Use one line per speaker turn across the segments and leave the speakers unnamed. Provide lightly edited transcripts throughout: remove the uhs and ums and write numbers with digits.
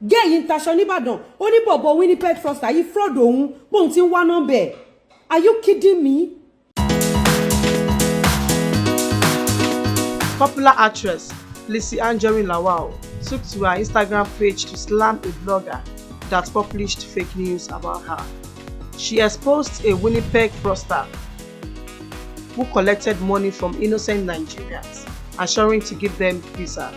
gẹ́ yìí ń taṣọ nìbàdàn ó ní bọ̀bọ̀ Winnipeg Froster yìí fraud òun bóun ti ń wá nọ́mbẹ̀. Are you kidding me?
Popular actress Lizzy Anjorin Lawal took to her Instagram page to slam a blogger that published fake news about her. She exposed a Winnipeg Froster who collected money from innocent Nigerians, assuring to give them visa.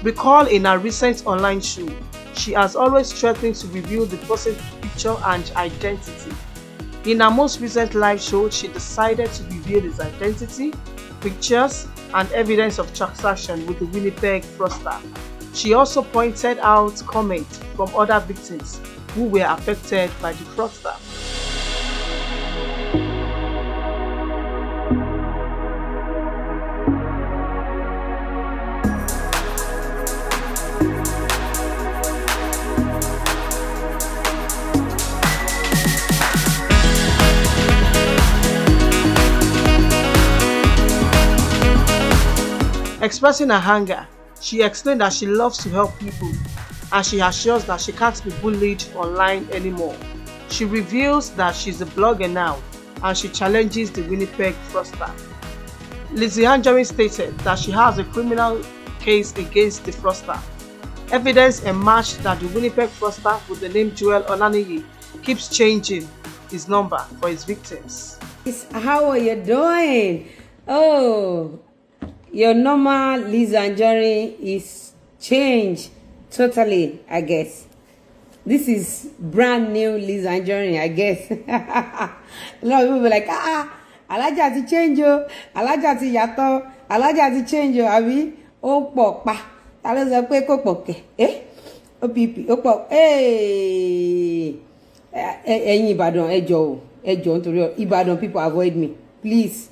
Recall in her recent online show, she has always threatened to reveal the person's picture and identity. In her most recent live show, she decided to reveal his identity, pictures, and evidence of transaction with the Winnipeg Froster. She also pointed out comments from other victims who were affected by the fraudster. Expressing her anger, she explained that she loves to help people and she assures that she can't be bullied online anymore. She reveals that she's a blogger now and she challenges the Winnipeg Froster. Lizzy Anjorin stated that she has a criminal case against the Froster. Evidence emerged that the Winnipeg Froster with the name Joel Onaniyi keeps changing his number for his victims.
How are you doing? Oh, your normal Lizzy Anjorin is changed totally, I guess. This is brand new Lizzy Anjorin, I guess. A lot of people be like, Alaja ti change o, Alaja ti yàtọ̀, Alaja ti change o, àbí ó pọ̀ pa. Ta ló sọ pé kò pọ̀ kẹ̀? Ó pipi, ó pọ̀. Ẹ̀yin Ìbàdàn ẹ jọ̀ọ́ nítorí Ìbàdàn people avoid me, please.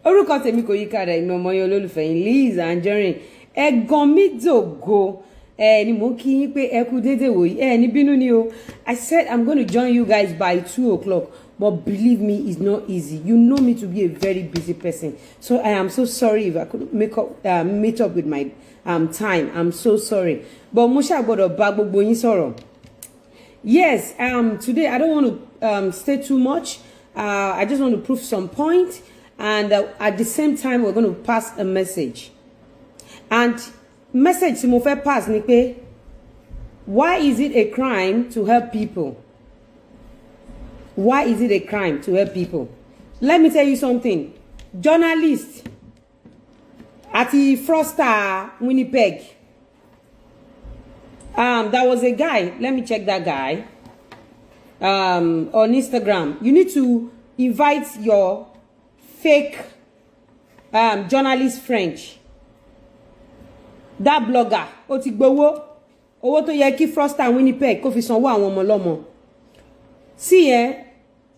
Orúkọ tèmi kò yí kára ìmọ̀ ọmọ yẹn olólùfẹ́ yín Lizzy Anjorin. Ẹ̀gàn mi dògo. Ni mo kí yín pé ẹ kú dédé wòyí. Ní bínú ni o. I said I'm going to join you guys by 2 o'clock. But believe me, it's not easy. You know me to be a very busy person. So I am so sorry if I couldn't meet up with my time. I'm so sorry. But mo ṣá gbọ́dọ̀ bá gbogbo yín sọ̀rọ̀. Yes, today I don't want to stay too much. I just want to prove some point. And at the same time, we're going to pass a message. And message tí mo fẹ́ pass ni pé, why is it a crime to help people? Why is it a crime to help people? Let me tell you something. Journalist àti Froster Winnipeg. There was a guy. Let me check that guy. On Instagram. You need to invite your fake journalist French. That blogger ó ti gbowó owó tó yẹ kí Froster Winnipeg kó fi sanwó àwọn ọmọ lọ́mọ. See,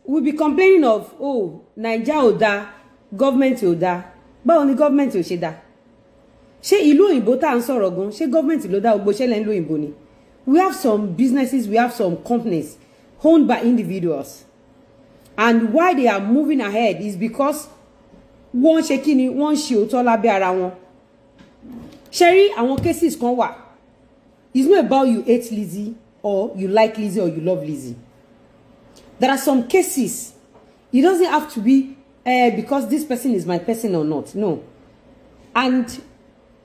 we be complaining of, oh, Naija ò dá, government ò dá. Báwo ni government ò ṣe dá? Ṣé ìlú òyìnbó tá ń sọ̀rọ̀ gan, ṣé government ló dá gbogbo ṣẹlẹ̀ ìlú òyìnbó ni? We have some businesses, we have some companies owned by individuals. And why they are moving ahead is because wọ́n ṣe kíni, wọ́n ṣe òótọ́ lábẹ́ ara wọn. Ṣé rí àwọn cases kan wà. It's not about you hate Lizzy or you like Lizzy or you love Lizzy. There are some cases. It doesn't have to be because this person is my person or not. No. And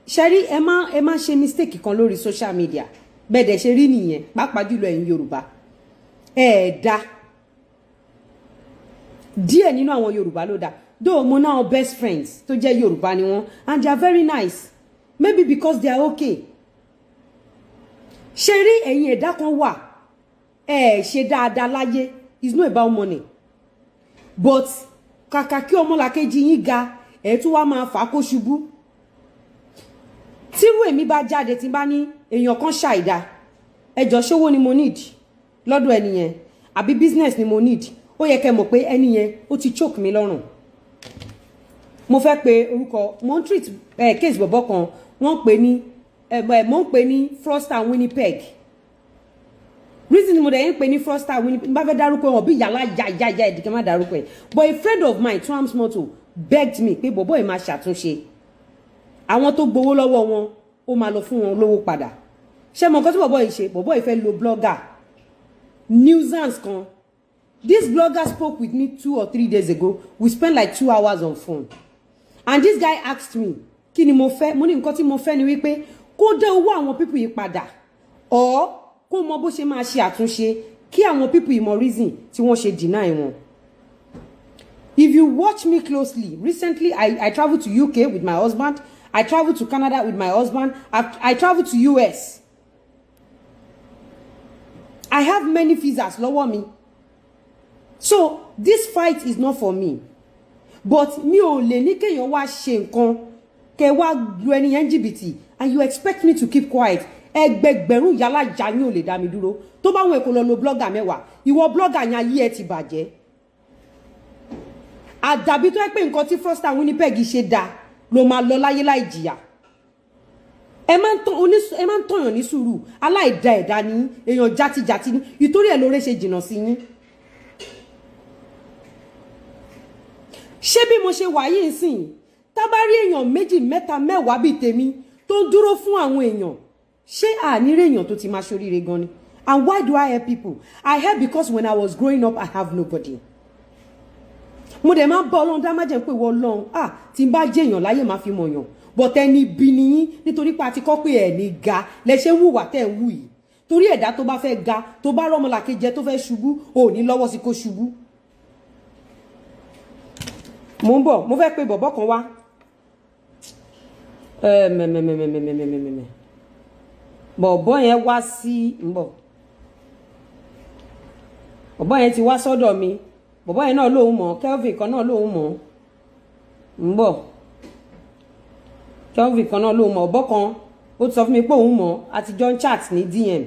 Sherry, Emma ṣe mistake kan lórí social media. Bẹ́ẹ̀ dẹ̀ ṣe rí nìyẹn, pàápàá jùlọ ẹ̀yin Yorùbá. Dá. Díẹ̀ nínú àwọn Yorùbá ló dá. Though mo náà best friends tó jẹ́ Yorùbá ni wọ́n, and they are very nice. Maybe because they are okay. Sherry, ẹ̀yin ẹ̀dá kan wà. Ṣe dáadáa láyé. It's not about money. But kàkà kí ọmọlàkejì yín ga, ẹ tún wá máa fà kó ṣubú. Tírú èmi bá jáde tí bá ní èèyàn kan ṣàìdá. Ẹ jọ̀ọ́ ṣówó ni mo need lọ́dọ̀ ẹni yẹn. Àbí business ni mo need. Ó yẹ kẹ́ mọ̀ pé ẹni yẹn ó ti choke mi lọ́rùn. Mo fẹ́ pe orúkọ, mo ń treat case bọ̀bọ̀ kan, wọ́n pè ní mo ń pè ní Froster Winnipeg. Reason mo dey pè ní Froster Winnipeg, bá fẹ́ dárúkọ wọn bí yàlá ya ẹ̀dìkẹ́ má dárúkọ ẹ̀. But a friend of mine, Twams Moto, begged me pé bọ̀bọ̀ ẹ̀ máa ṣàtúnṣe. àwọn tó gbowó lọ́wọ́ wọn ó máa lọ fún wọn lówó padà ṣé mo nǹkan tí bọ̀bọ̀ yìí ṣe bọ̀bọ̀ yìí fẹ́ lo blogger nuisance kan. This blogger spoke with me 2 or 3 days ago. We spent like 2 hours on phone. And this guy asked me, kí ni mo fẹ́? Mo ní nǹkan tí mo fẹ́ ni wípé kó dá owó àwọn people yìí padà. Or kó mọ bó ṣe máa ṣe àtúnṣe kí àwọn people yìí mọ reason tí wọ́n ṣe deny wọn. If you watch me closely, recently I traveled to UK with my husband. I traveled to Canada with my husband. I traveled to US. I have many visas lọ́wọ́ mi. So this fight is not for me. But mi ò lè ní kéèyàn wá ṣe nǹkan kẹ́ wá lu ẹni yẹn jìbìtì and you expect me to keep quiet. Ẹgbẹgbẹ̀rún yálà já yín ò lè dá mi dúró. Tó bá wọn èkó lọ lo blogger mẹ́wàá. Ìwọ blogger yẹn ayé ẹ ti bàjẹ́. Àdàbí tó yẹ pé nǹkan tí Frosta Winnipeg ṣe dá ló máa lọ láyé láì jìyà. Ẹ máa ń tọ̀yàn ní sùúrù aláìda ẹ̀dá ní èèyàn játijàti ní ìtorí ẹ̀ lóore ṣe jìnnà sí yín. Ṣé bí mo ṣe wà yìí nsìn tá bá rí èèyàn méjì mẹ́ta mẹ́wàá bíi tèmi tó ń dúró fún àwọn èèyàn ṣé àní rí èèyàn tó ti máa ṣoríire gan ni. And why do I help people? I help because when I was growing up I have nobody. Mo dẹ̀ máa ń bọ́ Ọlọ́run dá má jẹ́ pé wọ́n Ọlọ́run tí n bá jẹ́ èèyàn láyé máa fi mọ̀ yàn but ẹni bí niyín nítorí pé a ti kọ́ pé ẹ̀ ní ga lẹ ṣe ń wùwà tẹ̀ ń wù yìí torí ẹ̀dá tó bá fẹ́ ga tó bá rọ́mọlàkejì tó fẹ́ ṣubú ò ní lọ́wọ́ sí kó ṣubú. Mo ń bọ̀ mo fẹ́ pe bọ̀bọ̀ kan wá bọ̀bọ̀ yẹn wá sí ń bọ̀ bọ̀bọ̀ yẹn ti wá sọ́dọ̀ mi bọ̀bọ̀ yẹn náà lóhùn mọ̀ Kelvin kan náà lóhùn mọ̀ ń bọ̀ Kelvin kan náà lóhùn mọ̀ ọ̀bọ̀ kan ó ti sọ fún mi pé òun mọ̀ àti John chat ní DM.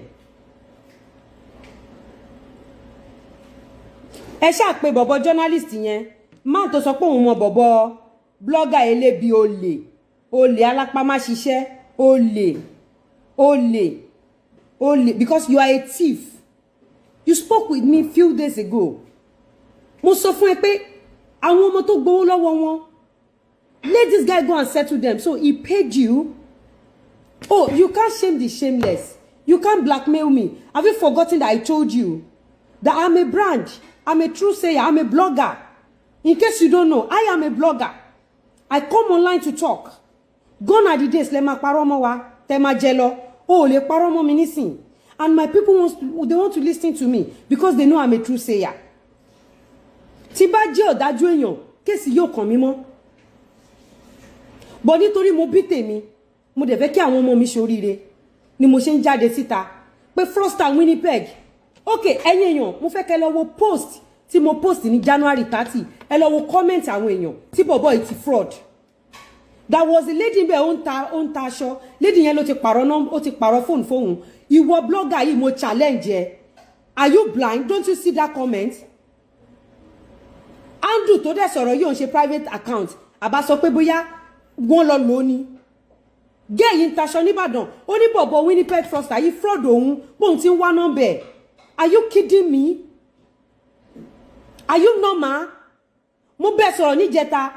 Ẹ ṣáà pé bọ̀bọ̀ journalist yẹn máa tó sọ pé òun mọ̀ bọ̀bọ̀ blogger elébi olè alápámáṣiṣẹ́ olè because you are a thief. You spoke with me few days ago. Mo sọ fún ẹ pé àwọn ọmọ tó gbowó lọ́wọ́ wọn let this guy go and settle them so he paid you. Oh, you can't shame the shameless. You can't blackmail me. Have you forgotten that I told you that I'm a brand? I'm a true sayer. I'm a blogger. In case you don't know, I am a blogger. I come online to talk. Gone are the days lẹ máa parọ́ mọ́ wa tẹ́ máa jẹ lọ. Oh, lè parọ́ mọ́ mi nísìn. And my people they want to listen to me because they know I'm a true sayer. Tí bá jẹ́ ọ̀dájú èèyàn, kéèsì yóò kàn mí mọ́. But nítorí mo bí tèmi, mo dẹ̀ fẹ́ kí àwọn ọmọ mi ṣoríire ni mo ṣe ń jáde síta pé Frosta Winnipeg. Okay, ẹ̀yin èèyàn, mo fẹ́ kẹ́ lọ wo post tí mo post ní January 30. Ẹ lọ wo comment àwọn èèyàn tí bọ̀bọ̀ yìí ti fraud. There was a lady be ó ń ta aṣọ. Lady yẹn ló ti pààrọ̀ phone fóun. Ìwọ blogger yìí mo challenge ẹ. Are you blind? Don't you see that comment? Andrew tó dẹ̀ sọ̀rọ̀ yóò ṣe private account. Àbá sọ pé bóyá wọ́n lọ lò ní. Gẹ́ yìí ń taṣọ nìbàdàn. Ó ní bọ̀bọ̀ Winnipeg Frosta yìí fraud òun bóun ti ń wá nọ́mbẹ̀. Are you kidding me? Are you normal? Mo bẹ̀ sọ̀rọ̀ níjẹta.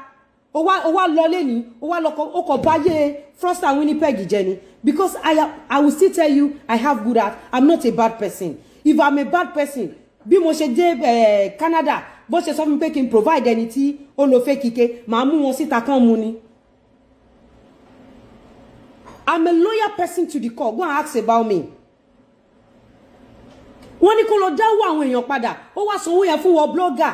Ó wá lọ lẹ́ni. Ó wá lọ ó kọ̀ báyé Frosta Winnipeg jẹ ni. Because I will still tell you I have good heart. I'm not a bad person. If I'm a bad person, bí mo ṣe dé Canada, bó ṣe sọ fún mi pé kí n provide ẹni tí ó lọ fẹ́ kíkẹ́, màá mú wọn síta kán mu ni. I'm a loyal person to the core. Go and ask about me. Wọ́n ní kó lọ dáwọ́ àwọn èèyàn padà. Ó wá sanwó yẹn fún wọn blogger.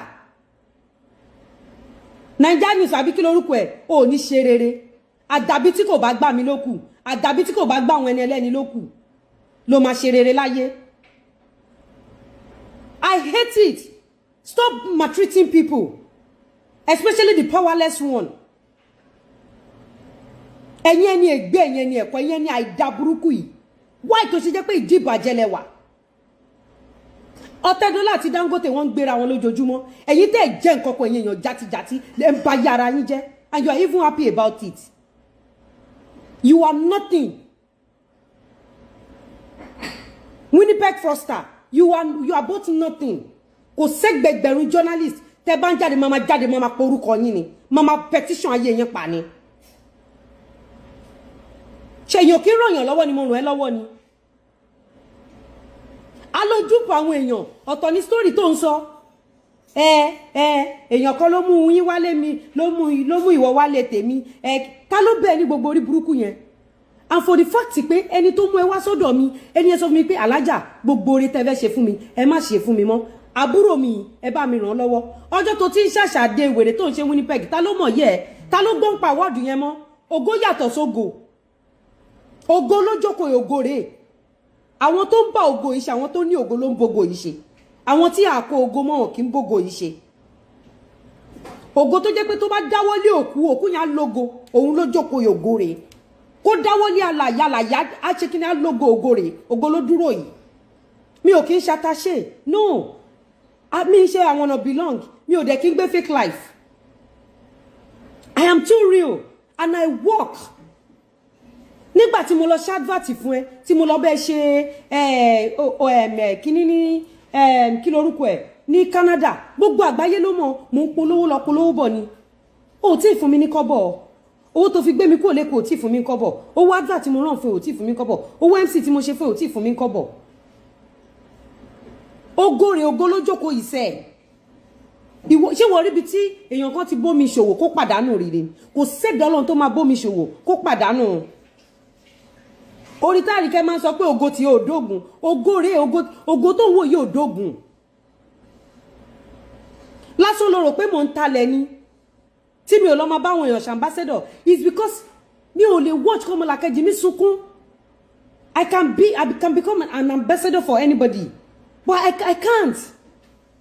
Naija News àbí kí lórúkọ ẹ̀ ò ní ṣe rere. Àdàbí tí kò bá gbà mí lókù. Àdàbí tí kò bá gbà àwọn ẹni ẹlẹ́ni lókù. Ló máa ṣe rere láyé. I hate it. Stop maltreating people. Especially the powerless one. Ẹ̀yin ẹni ègbé ẹ̀yin ẹni ẹ̀kọ́ ẹ̀yin ẹni àìdá burúkú yìí. Why tó ṣe jẹ́ pé ìdí ìbàjẹ́ lẹ́wà? Ọ̀tẹ́dọ́là àti Dangote wọ́n ń gbéra wọn lójoojúmọ́. Ẹ̀yin tẹ́ jẹ́ nǹkan kan ẹ̀yin èèyàn játijàti lẹ́ ń ba yàrá yín jẹ́ and you are even happy about it. You are nothing. Winnipeg Frosta, you are both nothing. Kò sẹ́gbẹ̀gbẹ̀rún journalist tẹ́ bá ń jáde máa porúkọ yín ni. Máa petition ayé yẹn pa ni. ṣé èèyàn kí ràn yàn lọ́wọ́ ni mo ràn ẹ́ lọ́wọ́ ni alójúpọ̀ àwọn èèyàn ọ̀tọ̀ ní story tó ń sọ èèyàn kan ló mú yín wálé mi ló mú ìwọ wálé tèmi ta ló bẹ́ẹ̀ ní gbogbo orí burúkú yẹn and for the fact pé ẹni tó mú ẹ wá sọ́dọ̀ mi ẹni ẹ sọ fún mi pé alájà gbogbo oore tẹ́ fẹ́ ṣe fún mi ẹ má ṣe fún mi mọ́ àbúrò mi ẹ bá mi ràn án lọ́wọ́ ọjọ́ tó ti ń ṣàṣàdé wèrè tó ń ṣe Winnipeg ta ló mọ̀ yẹ ẹ ta ló gbọ́n pa wọ́ọ̀dù yẹn mọ́ ògo yàtọ̀ sógo ògo ló jókòó ògo rèé àwọn tó ń bá ògo yìí ṣe àwọn tó ní ògo ló ń bógo yìí ṣe àwọn tí àkó ògo mọ́ wọn kì í bógo yìí ṣe ògo tó jẹ́ pé tó bá dáwọ́ lé òkú yẹn á lógo òun ló jókòó ògo rèé kó dáwọ́ lé alàyà á ṣe kí ni á lógo ògo rèé ògo ló dúró yìí mi ò kì í ṣàtàṣe no mi ṣe àwọn ọ̀nà belong mi ò dẹ̀ kí n gbé fake life I am too real and I work nígbà tí mo lọ ṣe advert fún ẹ tí mo lọ bẹ ṣe kíní ní kí lorúkọ ẹ ní Canada gbogbo àgbáyé ló mọ̀ mo ń polówó lọ polówó bọ̀ ni o tí ì fún mi ní kọ́bọ̀ owó tó fi gbé mi kúrò lẹ́kọ̀ọ́ ò tí ì fún mi kọ́bọ̀ owó advert tí mo rán fún ò tí ì fún mi kọ́bọ̀ owó MC tí mo ṣe fún ò tí ì fún mi kọ́bọ̀ ogóre ògo ló jókòó ìṣe ìwọ ṣé wọ́n rí ibi tí èèyàn kan ti bómi ṣòwò kó pàdánù rere kò sẹ́dọ̀ Ọlọ́run tó máa bómi ṣòwò kó pàdánù orí táàríkẹ́ máa ń sọ pé ògo tí yóò dógùn ògo rèé ògo tó ń wò yóò dógùn lásán ló rò pé mò ń talẹ̀ ni tí mi ò lọ máa bá àwọn èèyàn ṣàmbásẹ́dọ̀ is because mi ò lè watch kọ́mọlàkejì mi sunkún I can become an ambassador for anybody but I can't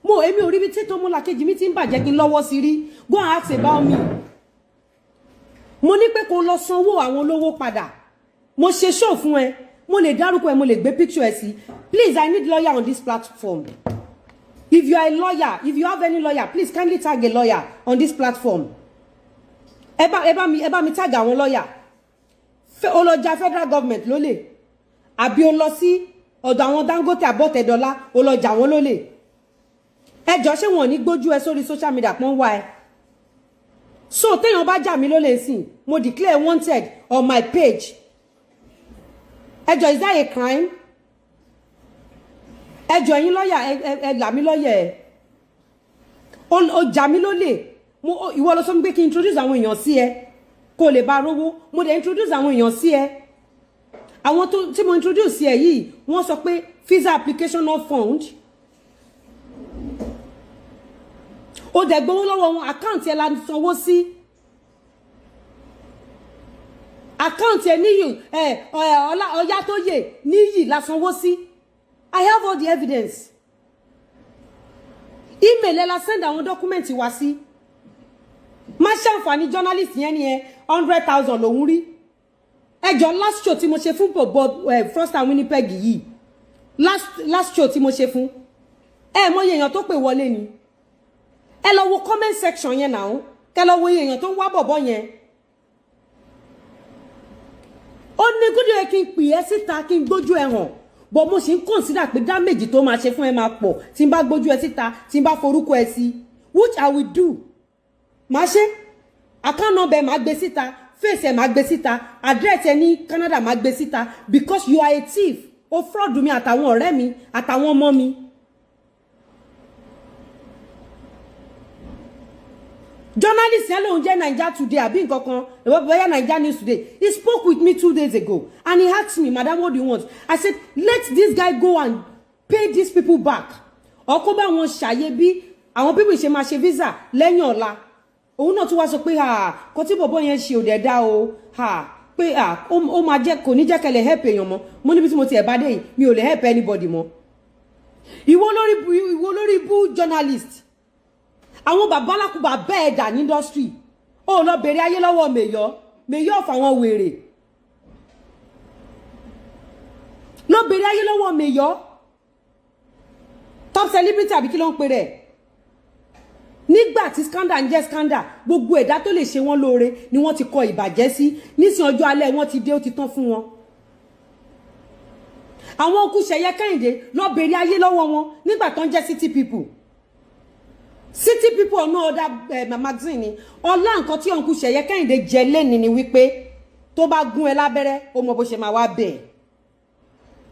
mo èmi ò rí bí tí tọ́mọlàkejì mi ti ń bàjẹ́ kí n lọ́wọ́ sí rí go and ask about me mo ní pé kó lọ sanwó àwọn olówó padà mo ṣe show fún ẹ mo lè dárúkọ ẹ mo lè gbé picture ẹ sí please I need lawyer on this platform if you are a lawyer if you have any lawyer please kindly tag a lawyer on this platform ẹ bá mi tag àwọn lawyer ó lọ ja federal government lólè àbí ó lọ sí ọ̀dọ̀ àwọn Dangote àbọ̀tẹ̀dọ́lá ó lọ jà wọ́n lólè ẹjọ́ ṣé wọn ò ní gbójú ẹ sórí social media pọ́n wá ẹ so téèyàn bá jà mí lólè sí mo declare wanted on my page ẹjọ́ is that a crime ẹjọ́ yín lọ́yà ẹ là mí lọ́yà ẹ ó jà mí lólè ìwọ ló sọ pé kí n introduce àwọn èèyàn sí ẹ kó lè bá rówó mo dẹ̀ introduce àwọn èèyàn sí ẹ àwọn tí mo introduce sí ẹ yìí wọ́n sọ pé visa application not found ó dẹ̀ gbowó lọ́wọ́ wọn àkáǹtì ẹ la sanwó sí àkáǹtì ẹ níyì ọ̀yá tó yè níyì la sanwó sí I have all the evidence email ẹ la send àwọn dọ́kúmẹ̀ntì wá sí má ṣàǹfààní journalist yẹn ni 100,000 lòún rí ẹjọ́ last show tí mo ṣe fún Bob Frost and Winnipeg yìí last show tí mo ṣe fún mọye èèyàn tó pè wọlé ni ẹ lọ wo comment section yẹn náà kẹ lọ wo èèyàn tó ń wá bọ̀bọ̀ yẹn ó ní gúdú ẹ kí n pè ẹ́ síta kí n gbójú ẹ hàn bọ̀ mo sì ń consider pé damage tó máa ṣe fún ẹ máa pọ̀ tí n bá gbójú ẹ síta tí n bá forúkọ ẹ sí which I will do máa ṣe account number máa gbé síta face ẹ máa gbé síta address ẹ ní Canada máa gbé síta because you are a thief o fraud mi àtàwọn ọ̀rẹ́ mi àtàwọn ọmọ mi. Journalist yẹn lòun jẹ́ Naija Today àbí nǹkan kan bóyá Naija News Today he spoke with me 2 days ago and he asked me madam what do you want I said let this guy go and pay these people back ọkọ bá wọn ṣàyè bí àwọn people ṣe máa ṣe visa lẹ́yìn ọ̀la òun náà tún wá sọ pé kò tí bọ̀bọ̀ yẹn ṣe ò dẹ̀ dá o pé ó máa jẹ́ kò ní jẹ́ kẹ́lẹ̀ help èèyàn mọ́ mo níbi tí mo ti ẹ̀ bá dé yìí mi ò lè help anybody mọ́ ìwọ lórí bú journalist àwọn babalákùbà bẹ́ẹ̀ dà ní industry ó lọ bèrè ayé lọ́wọ́ mèyọ́ fàwọn wèrè lọ bèrè ayé lọ́wọ́ mèyọ́ top celebrity àbí kí ló ń pè rẹ̀ nígbà tí scandal ń jẹ́ scandal gbogbo ẹ̀dá tó lè ṣe wọ́n lóore ni wọ́n ti kọ ìbàjẹ́ sí nísìn ọjọ́ alẹ́ wọ́n ti dé ó ti tán fún wọn àwọn òkú Ṣẹ̀yẹ Kẹ́hìndé lọ bèrè ayé lọ́wọ́ wọn nígbà tó ń jẹ́ city people ọ̀nà ọ̀dà magazine ni ọlá nǹkan tí òǹkú Ṣẹ̀yẹ Kẹ́hìndé jẹ lẹ́ni ni wípé tó bá gún ẹ lábẹ́rẹ́ ó mọ bó ṣe máa wá bẹ́ẹ̀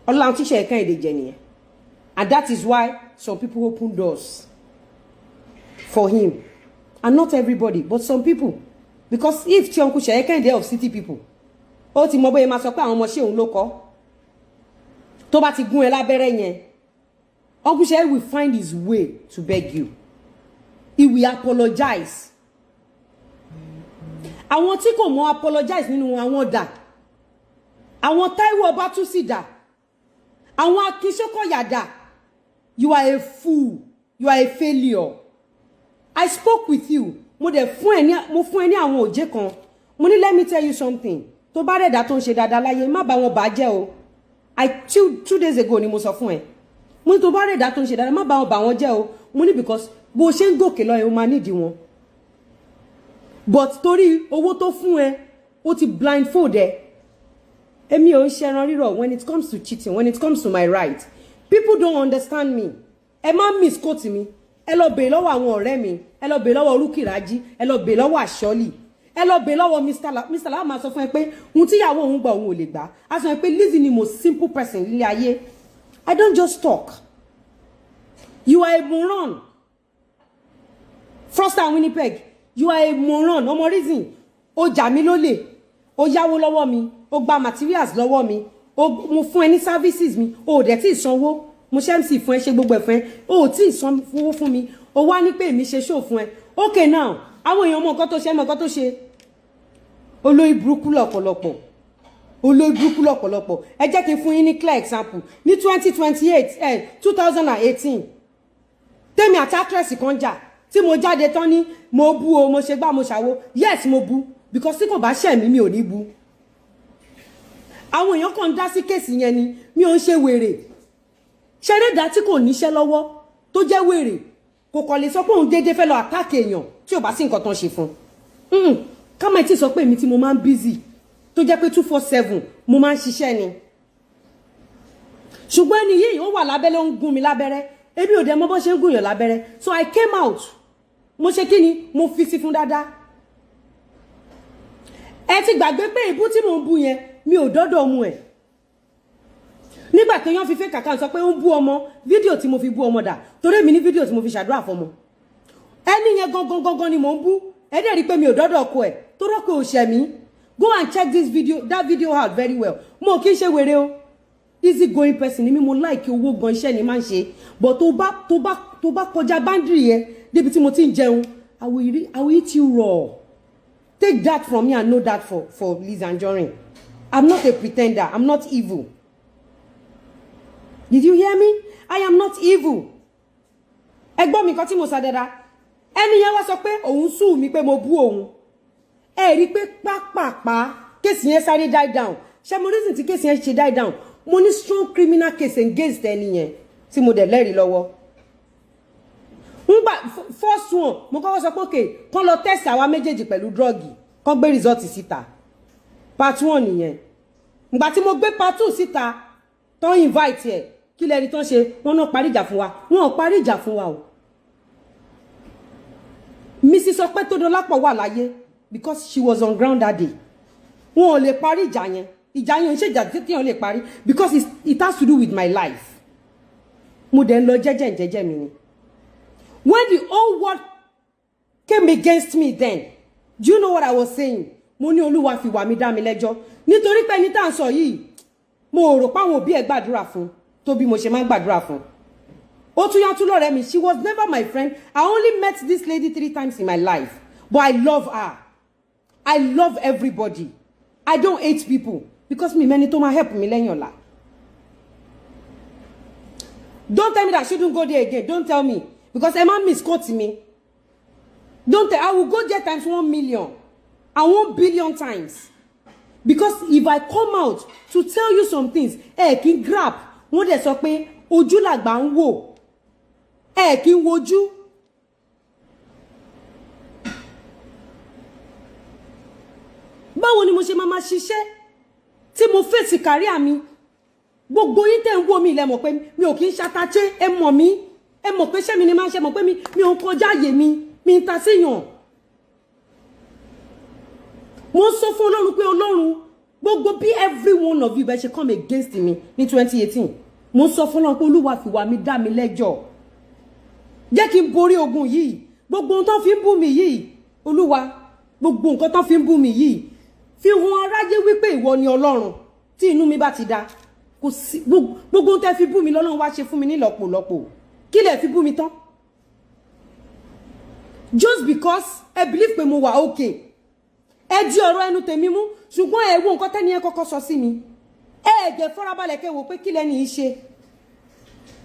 Ọlọ́run tí ṣe Kẹ́hìndé jẹ nìyẹn and that is why some people open doors for him and not everybody but some people because if tí uncle ṣe Kẹ́hìndé of city people ó ti mọ bóyá máa sọ pé àwọn ọmọ ṣé òun ló kọ́ tó bá ti gún ẹ lábẹ́rẹ́ yẹn uncle ṣe will find his way to beg you he will apologize àwọn tí kò mọ apologize nínú àwọn dà àwọn Táíwò Ọbátúnsì dà àwọn Akínsókòyà dà you are a fool you are a failure I spoke with you mo fún ẹ ní àwọn òjé kan mo ní let me tell you something tó bá rẹ̀dá tó ń ṣe dáadáa láyé má bá wọn bàjẹ́ o two days ago ni mo sọ fún ẹ mo ní tó bá rẹ̀dá tó ń ṣe dáadáa má bá wọn bà wọn jẹ́ o mo ní because bó ṣe ń gòkè lọ ẹ o máa nídìí wọn but torí owó tó fún ẹ ó ti blindfold ẹ èmi ò ń ṣẹran rírọ̀ when it comes to cheating when it comes to my right people don't understand me ẹ má misquote mi ẹ lọ bèè lọ́wọ́ àwọn ọ̀rẹ́ mi ẹ lọ bèè lọ́wọ́ Rúkìrájí ẹ lọ bèè lọ́wọ́ Àṣọ́lì ẹ lọ bèè lọ́wọ́ Mr. Lawal máa sọ fún ẹ pé ohun tíyàwó òun gbà òun ò lè gbà á sọ pé Lizzy ni most simple person nílé ayé I don't just talk you are a moron Froster and Winnipeg you are a moron ọmọ reason ó jà mí lólè ó yáwó lọ́wọ́ mi ó gba materials lọ́wọ́ mi mo fún ẹ ní services mi ó dẹ̀ tí ì sanwó mo ṣe MC fún ẹ ṣe gbogbo ẹ̀ fún ẹ ó tí ì sanwó fún mi ó wá ní pé èmi ṣe show fún ẹ okay now àwọn èèyàn mọ nǹkan tó ṣe mọ nǹkan tó ṣe olórí burúkú lọ́pọ̀lọpọ̀ ẹ jẹ́ kí n fún yín ní clear example ní 2018 tèmi àti actress kan jà tí mo jáde tán ní mo bú o mo ṣe gbá mo ṣàwo yes mo bú because tí kò bá ṣẹ̀ mí mi ò ní bú àwọn èèyàn kan dá sí kéèsì yẹn ni mi ò ń ṣe wèrè ṣẹ́rẹ́dà tí kò níṣẹ́ lọ́wọ́ tó jẹ́ wèrè kò kọ̀ lè sọ pé òun déédéé fẹ́ lọ àtàkì èèyàn tí ò bá sí nǹkan tán ṣe fún kámá tí sọ pé èmi tí mo máa ń busy tó jẹ́ pé 247 mo máa ń ṣiṣẹ́ ni ṣùgbọ́n ẹni yìí ó wà lábẹ́lẹ́ ó ń gún mi lábẹ́rẹ́ ebi ò dẹ̀ mọ̀ bó ṣe ń gún yàn lábẹ́rẹ́ so I came out mo ṣe kí ni mo fi sí fún dáadáa ẹ ti gbàgbé pé ìbú tí mo ń bú yẹn mi ò dọ́dọ̀ ọmọ ẹ̀ nígbà tó yán fi fẹ́ kàkà sọ pé ó ń bú ọmọ fídíò tí mo fi bú ọmọ dà torí mi ní fídíò tí mo fi ṣàdúrà fọmọ ẹni yẹn gangan ni mò ń bú ẹ dẹ̀ rí pé mi ò dọ́dọ̀ ọkọ ẹ̀ tó rọ́pò òṣè mi go and check that video out very well mo kì í ṣe wèrè o easy going person ni mi mo like owó gan iṣẹ́ ni máa ń ṣe but tó bá kọjá boundary yẹn débi tí mo ti ń jẹun I will eat you raw take that from me and know that for Lizzy Anjorin I'm not a pretender I'm not evil did you hear me I am not evil ẹgbọ́n mi kan tí mo sọ dáadáa ẹni yẹn wá sọ pé òun sùn mí pé mo bú òun ẹ rí pé pápápá kéèsì yẹn sáré die down ṣé mo reason tí kéèsì yẹn ṣe die down mo ní strong criminal case against ẹni yẹn tí mo dẹ̀ lẹ́rìí lọ́wọ́ first one mo kọ́kọ́ sọ pé okay kán lọ test àwa méjèèjì pẹ̀lú drọ́ọ̀gì kán gbé result síta part 1 nìyẹn ìgbà tí mo gbé part 2 síta tán invite ẹ̀ kí lẹ́ni tán ṣe wọ́n náà parí ìjà fún wa wọ́n ò parí ìjà fún wa o Mrs. Ọpẹ́ Tódọlápọ̀ wà láyé because she was on ground that day wọn ò lè parí ìjà yẹn ń ṣe ìjà tí wọn lè parí because it has to do with my life mo dẹ̀ ń lọ jẹ́jẹ́ mi ni when the whole world came against me then do you know what I was saying mo ní Olúwa fi wà mí dá mi lẹ́jọ́ nítorí pé ẹni tá à ń sọ yìí mo rò páwọn òbí ẹ̀ gbàdúrà fún tó bí mo ṣe máa ń gbàdúrà fún ó tún yàtú lọ́rẹ́ mi she was never my friend I only met this lady 3 times in my life but I love her I love everybody I don't hate people because me many to ma help me lẹ́yìn ọ̀la don't tell me that I shouldn't go there again don't tell me because Emma misquote me don't tell I will go there times 1 million and 1 billion times because if I come out to tell you some things kí n grab wọ́n dẹ̀ sọ pé ojú làgbà ń wò kí n wojú báwo ni mo ṣe máa ṣiṣẹ́ tí mo fèsì career mi gbogbo yín tẹ́ ń wò mí lẹ mọ̀ pé mi ò kí ń ṣàtàché ẹ mọ̀ mí ẹ mọ̀ pé ṣé mi ni máa ń ṣe mọ̀ pé mi ò kọjá àyè mi ń ta síyàn mo sọ fún Ọlọ́run pé Ọlọ́run gbogbo bí every one of you bẹ ṣe come against me ní 2018 mo sọ fún Ọlọ́run pé Olúwa fi wá mi dá mi lẹ́jọ́ jẹ́ kí n borí ogun yìí gbogbo ohun tó fi ń bú mi yìí Olúwa gbogbo nǹkan tó fi ń bú mi yìí fi hàn aráyé wípé ìwọ ni Ọlọ́run tí inú mi bá ti dá kò sí gbogbo ohun tẹ́ fi bú mi lọ́lọ́run wá ṣe fún mi ní lọ́pọ̀lọpọ̀ kí lẹ fi bú mi tán just because I believe pé mo wà okay ẹ di ọ̀rọ̀ ẹnu tèmi mú ṣùgbọ́n ẹ wo nǹkan tẹ́ni ẹ kọ́kọ́ sọ sí mi ẹ jẹ́ farabalẹ̀ kẹ́ wò pé kí lẹ́ni yìí ṣe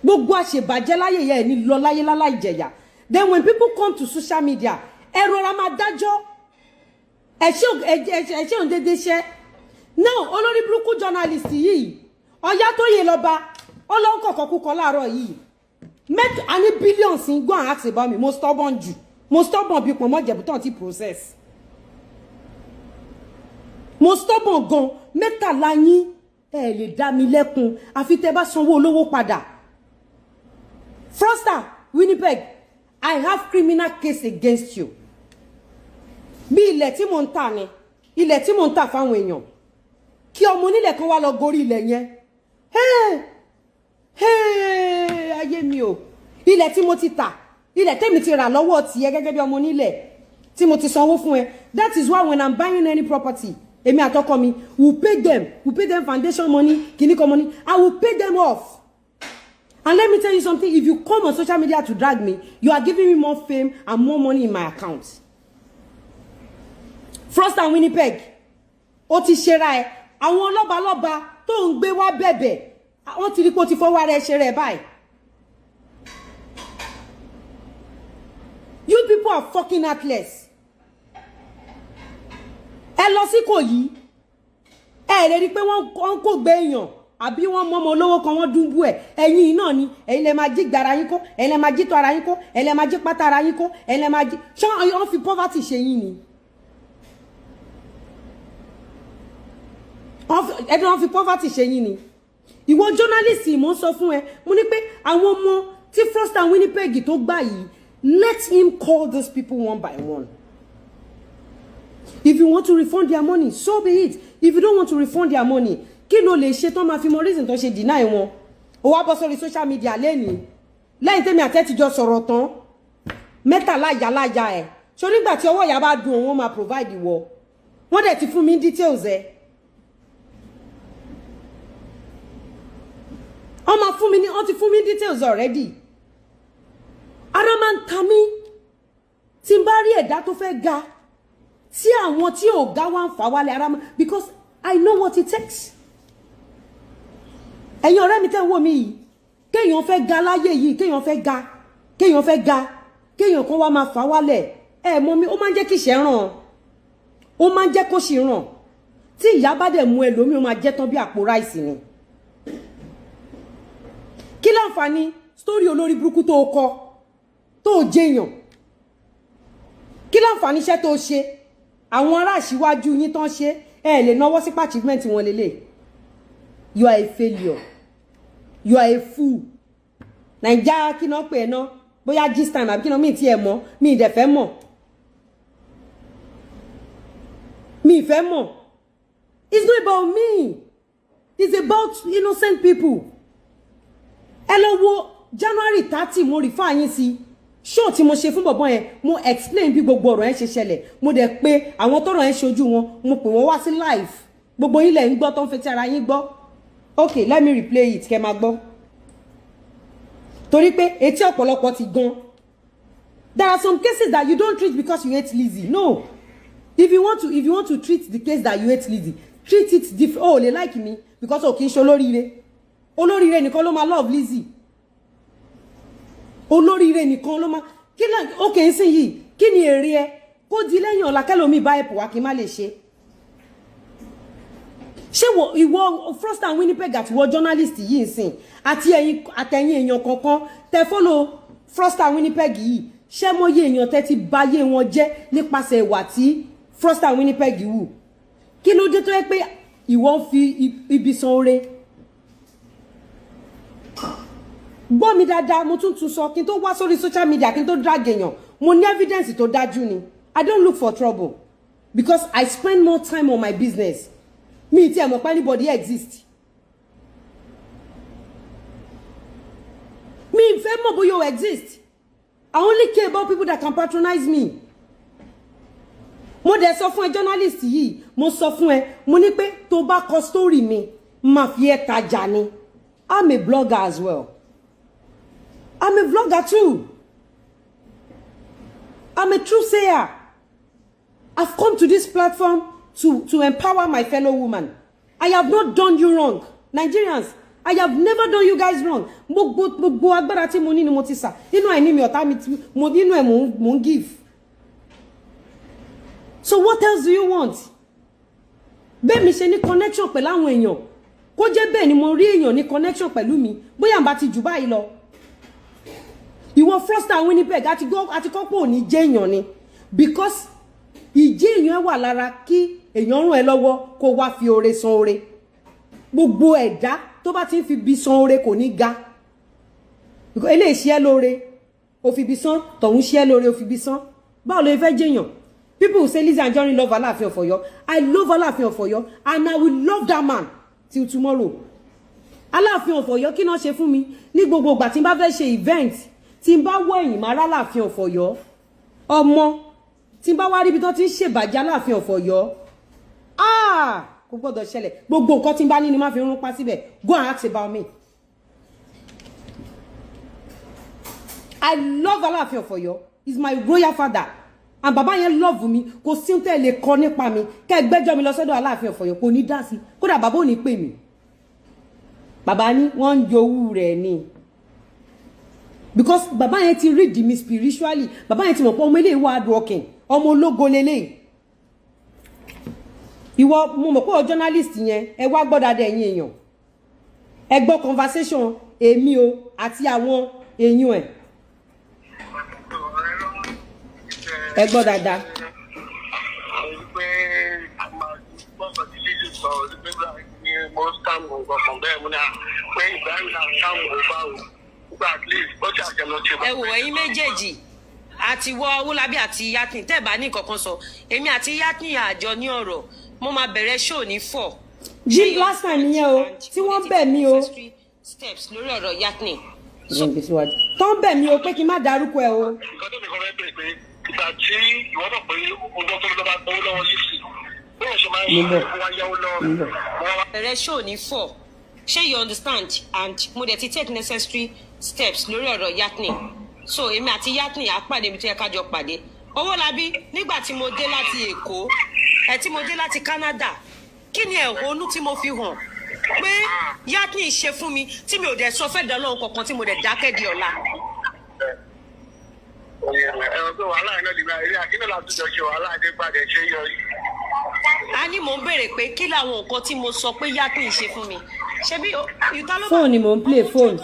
gbogbo àṣebàjẹ́ láyé yẹ ní lọ láyé láláì jẹ̀yà then when people come to social media ẹ rọra máa dájọ́ ẹ ṣe òun dédé ṣẹ́ now olórí burúkú journalist yìí Ọ̀yátóyè lọ́ba ọlọ́kọ̀ọ̀kọ̀ kúkọ láàárọ̀ yìí a ní billions ń go and ask about me mo stubborn jù mo stubborn bí pọ̀nmọ́ jẹ̀bùtàn ti process mo stubborn gan mẹ́tàlá yín ẹ lè dá mi lẹ́kun àfi tẹ́ bá sanwó olówó padà Froster Winnipeg I have criminal case against you bí ilẹ̀ tí mo ń tà ni ilẹ̀ tí mo ń tà fáwọn èèyàn kí ọmọ onílẹ̀ kan wá lọ gorí ilẹ̀ yẹn ayé mi o ilẹ̀ tí mo ti tà ilẹ̀ tẹ́mi ti rà lọ́wọ́ tiẹ̀ gẹ́gẹ́ bí ọmọ onílẹ̀ tí mo ti sanwó fún ẹ that is why when I'm buying any property èmi àtọkọ mi we pay them foundation money kìnnìkan money I will pay them off and let me tell you something if you come on social media to drag me you are giving me more fame and more money in my account Froster Winnipeg ó ti ṣera ẹ àwọn lọ́balọ́ba tó ń gbé wá bẹ̀bẹ̀ wọ́n ti rí pé ó ti fọwọ́ ara ẹ ṣe rẹ̀ báyìí you people are fucking heartless ẹ lọ sí Ìkòyí ẹ lè rí pé wọ́n kò gbé èèyàn àbí wọ́n mọ́mọ́ olówó kan wọ́n dúnbú ẹ̀ ẹ̀yin náà ni ẹ̀yin lè máa jí gbàrà yín kó ẹ̀yin lè máa jí tọ́ ara yín kó ẹ̀yin lè máa jí pátá ara yín kó ẹ̀yin lè máa jí ṣọ́ wọ́n fi poverty ṣe yín ni wọ́n fi poverty ṣe yín ni ìwọ journalist mo sọ fún ẹ mo ní pé àwọn ọmọ tí Froster Winnipeg tó gbà yìí let him call those people one by one. If you want to refund their money, so be it. If you don't want to refund their money, kí ló lè ṣe tán máa fi mọ reason tó ṣe deny wọn. Ó wá bọ́ sórí social media lẹ́ni. Lẹ́yìn tẹ́mi àtẹ́tijọ́ sọ̀rọ̀ tán. Mẹ́tàlá ìyáláyà ẹ̀. Ṣó nígbà tí ọwọ́ ìyá bá dùn wọ́n máa provide ìwọ. Wọ́n dẹ̀ ti fún mi details ẹ̀. Wọ́n ti fún mi details already. Ara máa ń ta mí. Tí n bá rí ẹ̀dá tó fẹ́ ga. Tí àwọn tí ò ga wá ń fà wálé ara máa because I know what it takes. Ẹ̀yin ọ̀rẹ́ mi tẹ́ ń wò mí yìí. Kéèyàn fẹ́ ga láyé yìí, kéèyàn fẹ́ ga. Kéèyàn kan wá máa fà wálẹ̀. Mọ̀ mi, ó máa ń jẹ́ kí ìṣẹ́ ràn. Ó máa ń jẹ́ kó ṣì ràn. Tí ìyá bá dẹ̀ mú ẹlòmíì ó máa jẹ́ tán bí àpò ráìsì ni. Kí láǹfààní story olórí burúkú tó kọ tó jẹyàn kí láǹfààní iṣẹ́ tó ṣe àwọn ará àṣíwájú yín tán ṣe ẹ lè náwó sí achievement wọn lélẹ̀ you are a failure you are a fool Naija kí náà pè é ná bóyá gist time àbí kí náà mi ti ẹ̀ mọ̀ mi ìdẹ̀ fẹ́ mọ̀ mi ìfẹ́ mọ̀ it's not about me it's about innocent people. Ẹ lọ wo January 30 mo refer yín sí show tí mo ṣe fún bọ̀bọ́ yẹn mo explain bí gbogbo ọ̀rọ̀ yẹn ṣe ṣẹlẹ̀ mo dẹ̀ pé àwọn tọ́rọ̀ yẹn ṣojú wọn mo pè wọ́n wá sí live gbogbo yín lẹ̀ ń gbọ́ tó ń fetí ara yín gbọ́ okay let me replay it kẹ́ máa gbọ́ torí pé etí ọ̀pọ̀lọpọ̀ ti gan there are some cases that you don't treat because you hate Lizzy no if you want to treat the case that you hate Lizzy treat it different oh lè like me because o kì í ṣe olóríire nìkan ló máa love Lizzy olóríire nìkan ló máa kí náà okay ń sìn yìí kí ni èrè ẹ kó di lẹ́yìn ọ̀la kẹ́lòmíì bá ẹ̀pọ̀ wá kí n má lè ṣe ṣé ìwọ Froster Winnipeg àti ìwọ journalist yìí ń sìn àti àtẹ̀yìn èèyàn kankan tẹ follow Froster Winnipeg yìí ṣé mọyé èèyàn tẹ́ ti báyé wọn jẹ́ nípasẹ̀ ìwà tí Froster Winnipeg wù kí ló dé tó yẹ pé ìwọ ń fi ibi san oore gbọ́ mi dáadáa mo tún sọ kí n tó wá sórí social media kí n tó drag èèyàn mo ní evidence tó dájú ni I don't look for trouble because I spend more time on my business Me ti ẹ mọ̀ pé anybody exist. Me fẹ́ mọ̀ bóyá o exist. I only care about people that can patronize me. Mo dẹ̀ sọ fún ẹ journalist yìí, mo sọ fún ẹ, mo ní pé tó bá kọ story mi, ma fi ẹ tajà ni. I'm a blogger as well. I'm a vlogger too. I'm a true sayer. I've come to this platform to empower my fellow woman. I have not done you wrong. Nigerians, I have never done you guys wrong. Gbogbo agbára tí mo ní ni mo ti sà. Nínú àìní mi ọ̀tá mi mo nínú ẹ̀ mo ń give. So what else do you want? Bẹ́ẹ̀ mi ṣe ní connection pẹ̀lú àwọn èèyàn. Kó jẹ́ bẹ́ẹ̀ ni mo rí èèyàn ní connection pẹ̀lú mi. Bóyá n bá ti jù báyìí lọ. Ìwọ Froster Winnipeg àti kọ́pọ̀ ò ní jẹ́ èèyàn ni. Because ìjẹ́ èèyàn wà lára kí èèyàn ràn ẹ́ lọ́wọ́ kó wá fi oore san oore. Gbogbo ẹ̀dá tó bá ti ń fi bí san oore kò ní ga. Eléyìí ṣe ẹ́ lóore ó fi bí san, tọ̀hún ṣe ẹ́ lóore ó fi bí san. Báwo ló fẹ́ jẹ́yàn? People will say Lizzy Anjorin love Aláàfin of Ọ̀yọ́. I love Aláàfin of Ọ̀yọ́ and I will love that man till tomorrow. Aláàfin of Ọ̀yọ́ kí náà ṣe fún mi ní gbogbo ìgbà tí n bá fẹ́ ṣe event tí n bá wọ ẹ̀yìn máa rá Aláàfin of Ọ̀yọ́. Ọmọ tí n bá wá rí ibi tó ti ń ṣèbàjẹ́ Aláàfin of Ọ̀yọ́. Kò gbọ́dọ̀ ṣẹlẹ̀. Gbogbo nǹkan tí n bá ní ni máa fi rún pa síbẹ̀. Go and ask about me. I love Aláàfin of Ọ̀yọ́. He's my royal father. And bàbá yẹn love mi. Kò sí n tẹ́ lè kọ nípa mi. Kẹ́ gbẹ́jọ́ mi lọ sọ́dọ̀ Aláàfin of Ọ̀yọ́ kò ní dá sí. Kódà bàbá ò ní pè mí. Bàbá ní wọ́n ń jowú rẹ̀ ni. Because bàbá yẹn ti read me spiritually. Bàbá yẹn ti mọ̀ pé ọmọ eléyìí wà hard working. Ọmọ ológo leléyìí. Ìwọ mo mọ̀ pé o journalist yẹn ẹ wá gbọ́ dáadáa ẹ̀yin èèyàn. Ẹ gbọ́ conversation èmi o àti àwọn èèyàn ẹ̀. Ẹ gbọ́ dáadáa.
Ẹ wò ẹ̀yin méjèèjì àti wọ Owólabí àti Yakin tẹ́ bá ní kankan sọ èmi àti Yakin àjọ ní ọ̀rọ̀ mo máa bẹ̀rẹ̀ show ní 4.
Jí last time yẹn o tí wọ́n bẹ̀ mí o.
Steps lórí ọ̀rọ̀ Yakin.
Tó ń bẹ̀ mí o pé kí n má dárúkọ ẹ o.
Nǹkan tó mi kọ́ fẹ́ bẹ̀rẹ̀ pé ìgbà tí ìwọ náà pé ọjọ́ tó lọ́ba owó lọ́wọ́ Lizzy bóyá ṣe máa ń ṣe wá yáwó lọ́wọ́.
Bẹ̀rẹ̀ show ní 4. Ṣé you understand and mo dẹ̀ ti take necessary steps lórí ọ̀rọ̀ Yakin. So èmi àti Yakin á pàdé ibi tó yẹ ká jọ pàdé. Owólabí nígbà tí mo dé láti Èkó tí mo dé láti Canada kí ni ẹ̀hónú tí mo fi hàn pé Yakin ṣe fún mi tí mi ò dẹ̀ sọ fẹ́ dán lóhun kankan tí mo dẹ̀ dákẹ́ di ọ̀la.
Ẹ̀rọ pé wàhálà iná lè máa rí àkínú látúnjọ ṣe wàhálà àdégbàdé ṣe yọ yìí.
A ní mò ń béèrè pé kí làwọn nǹkan tí mo sọ pé Yakin ṣe fún mi. Ṣebí ìtàlọ́bà
Phone ni mò ń play phone.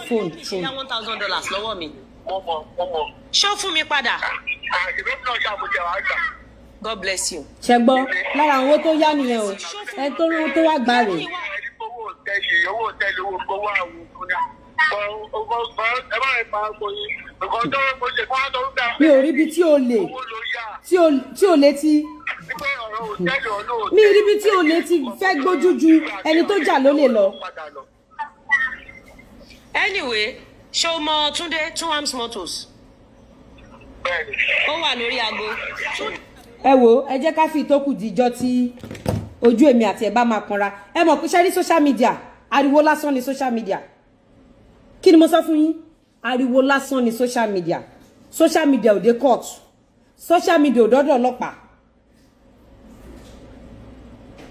ṣe yá $1,000 lọ́wọ́ mi.
Mo mọ̀.
Ṣó fún mi padà?
Àṣìbẹ́ náà ṣàbùjẹ wàá gbà.
God bless you.
Ṣẹ gbọ́ lára àwọn owó tó yá nìyẹn o. Ẹ tó rán tó wá gbà rè.
Owó tẹ́lẹ̀ owó gbowó àwọn òkúnya. Ẹ má pa àgbo yìí. Nǹkan tó mo ṣe fún àtọ́ wípé.
Mi ò rí ibi tí o lè
Owó ló yá.
tí o lè ti.
Nígbà ọ̀rọ̀ òtẹ́lẹ̀ ọlọ́ọ̀tẹ́.
Mi ò rí ibi tí o lè ti fẹ́ gbójú ju ẹni tó jà ló lè lọ.
Anyway, ṣé o mọ Túndé 2 Arms Motors?
Bẹ́ẹ̀ni.
Ó wà lórí aago.
Ẹ wo ẹ jẹ́ ká fi ìtókù díjọ́ tí ojú èmi àti ẹ̀ bá máa kanra. Ẹ mọ̀ pé ṣe rí social media ariwo lásán ni social media. Kí ni mo sọ fún yín? Ariwo lásán ni social media. Social media ò dé court. Social media ò dọ́dọ̀ ọlọ́pàá.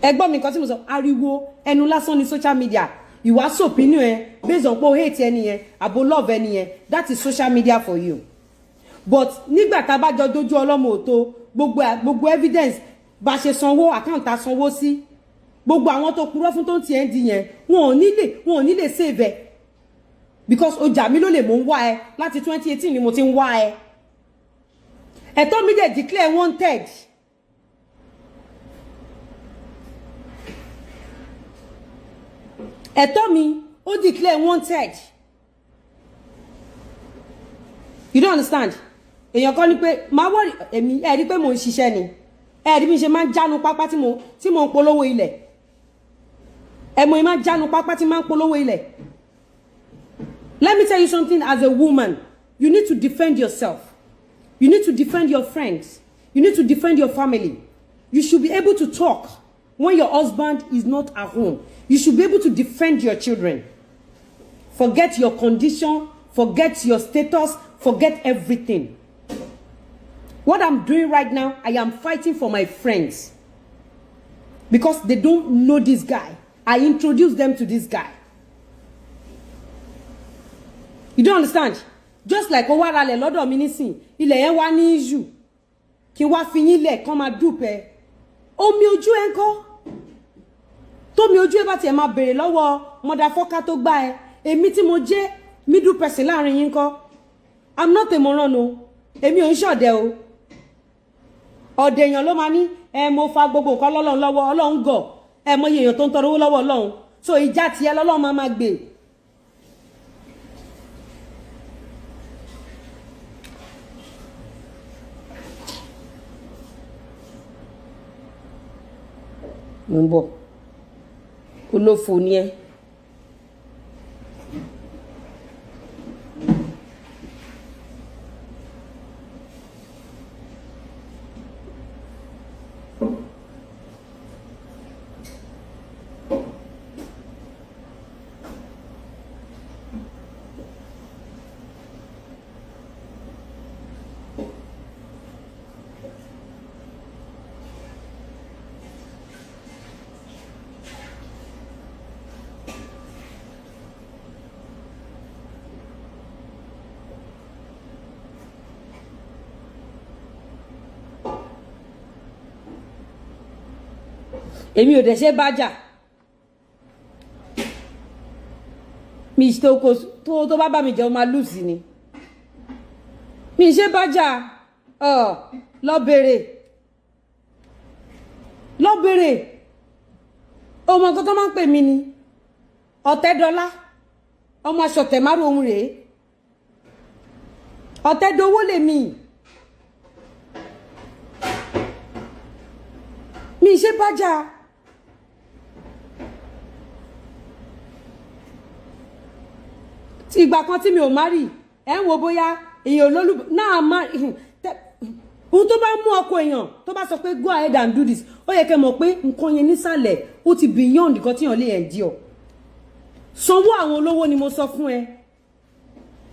Ẹ gbọ́ mi nǹkan tí mo sọ ariwo ẹnu lásán ni social media. Ìwàásù opinion ẹ based on pé o hate ẹni yẹn àbò love ẹni yẹn that is social media for you. But nígbà tá a bá jọ dojú ọlọ́mọ òtó gbogbo evidence bá ṣe sanwó account a sanwó sí gbogbo àwọn tó purọ́ fún tó ń tiẹ̀ ń di yẹn wọn ò ní lè save ẹ because ọjà mi ló lè mò ń wá ẹ láti 2018 ni mo ti ń wá ẹ ẹ̀tọ́ mi dẹ̀ declare wanted. Ẹ̀tọ́ mi ó declare wanted. You don't understand? Èèyàn kan ní pé máa wọ́n èmi rí pé mò ń ṣiṣẹ́ ni rí bí ṣe máa ń jánu pápá tí mo ń polówó ilẹ̀ Emo ima janu papa ti man polówó ilẹ̀. Let me tell you something as a woman. You need to defend yourself. You need to defend your friends. You need to defend your family. You should be able to talk when your husband is not at home. You should be able to defend your children. Forget your condition, forget your status, forget everything. What I'm doing right now, I am fighting for my friends. Because they don't know this guy. I introduced them to this guy. You don't understand? Just like o wa ra le lọ́dọ̀ mi nísìn, ilẹ̀ yẹn wá ní issue. Kí wá fi yín lẹ̀ kàn máa dupe. Omi ojú ẹ ńkọ́. Tó mi ojú ẹ bá ti ẹ máa béèrè lọ́wọ́ motherfucker tó gbá ẹ. Èmi tí mo jẹ́ middle person láàrin yín ńkọ́. I'm not a moron o. Èmi ò ń ṣọ̀dẹ̀ o. Ọ̀dẹ̀ èèyàn ló máa ní mo fa gbogbo nǹkan lọ́lọ́run lọ́wọ́ Ọlọ́run gọ̀. Mo ye èèyàn tó ń tọrọ owó lọ́wọ́ Ọlọ́run. So ìjà tí ẹ lọ́lọ́run máa gbé. Mo ń bọ̀. Olófò ni ẹ́. Èmi ò dẹ̀ ṣe bájà. Mi tó bá bá mi jẹ́ o máa lose ni. Mi ṣe bájà. Lọ bèrè. Ọmọ nǹkan tó máa ń pè mí ni. Ọ̀tẹ́dọ́lá. Ọmọ aṣọ̀tẹ̀ márùn ohun rèé. Ọ̀tẹ́dọ́wó lèmi. Mi ṣe bájà. Ìgbà kan tí mi ò marry ẹ ń wo bóyá èèyàn olólùbọ náà ohun tó bá mú ọkọ èèyàn tó bá sọ pé go ahead and do this ó yẹ kẹ́ mọ̀ pé nǹkan yẹn nísàlẹ̀ ó ti beyond nǹkan tí èèyàn lè endure. Sanwó àwọn olówó ni mo sọ fún ẹ.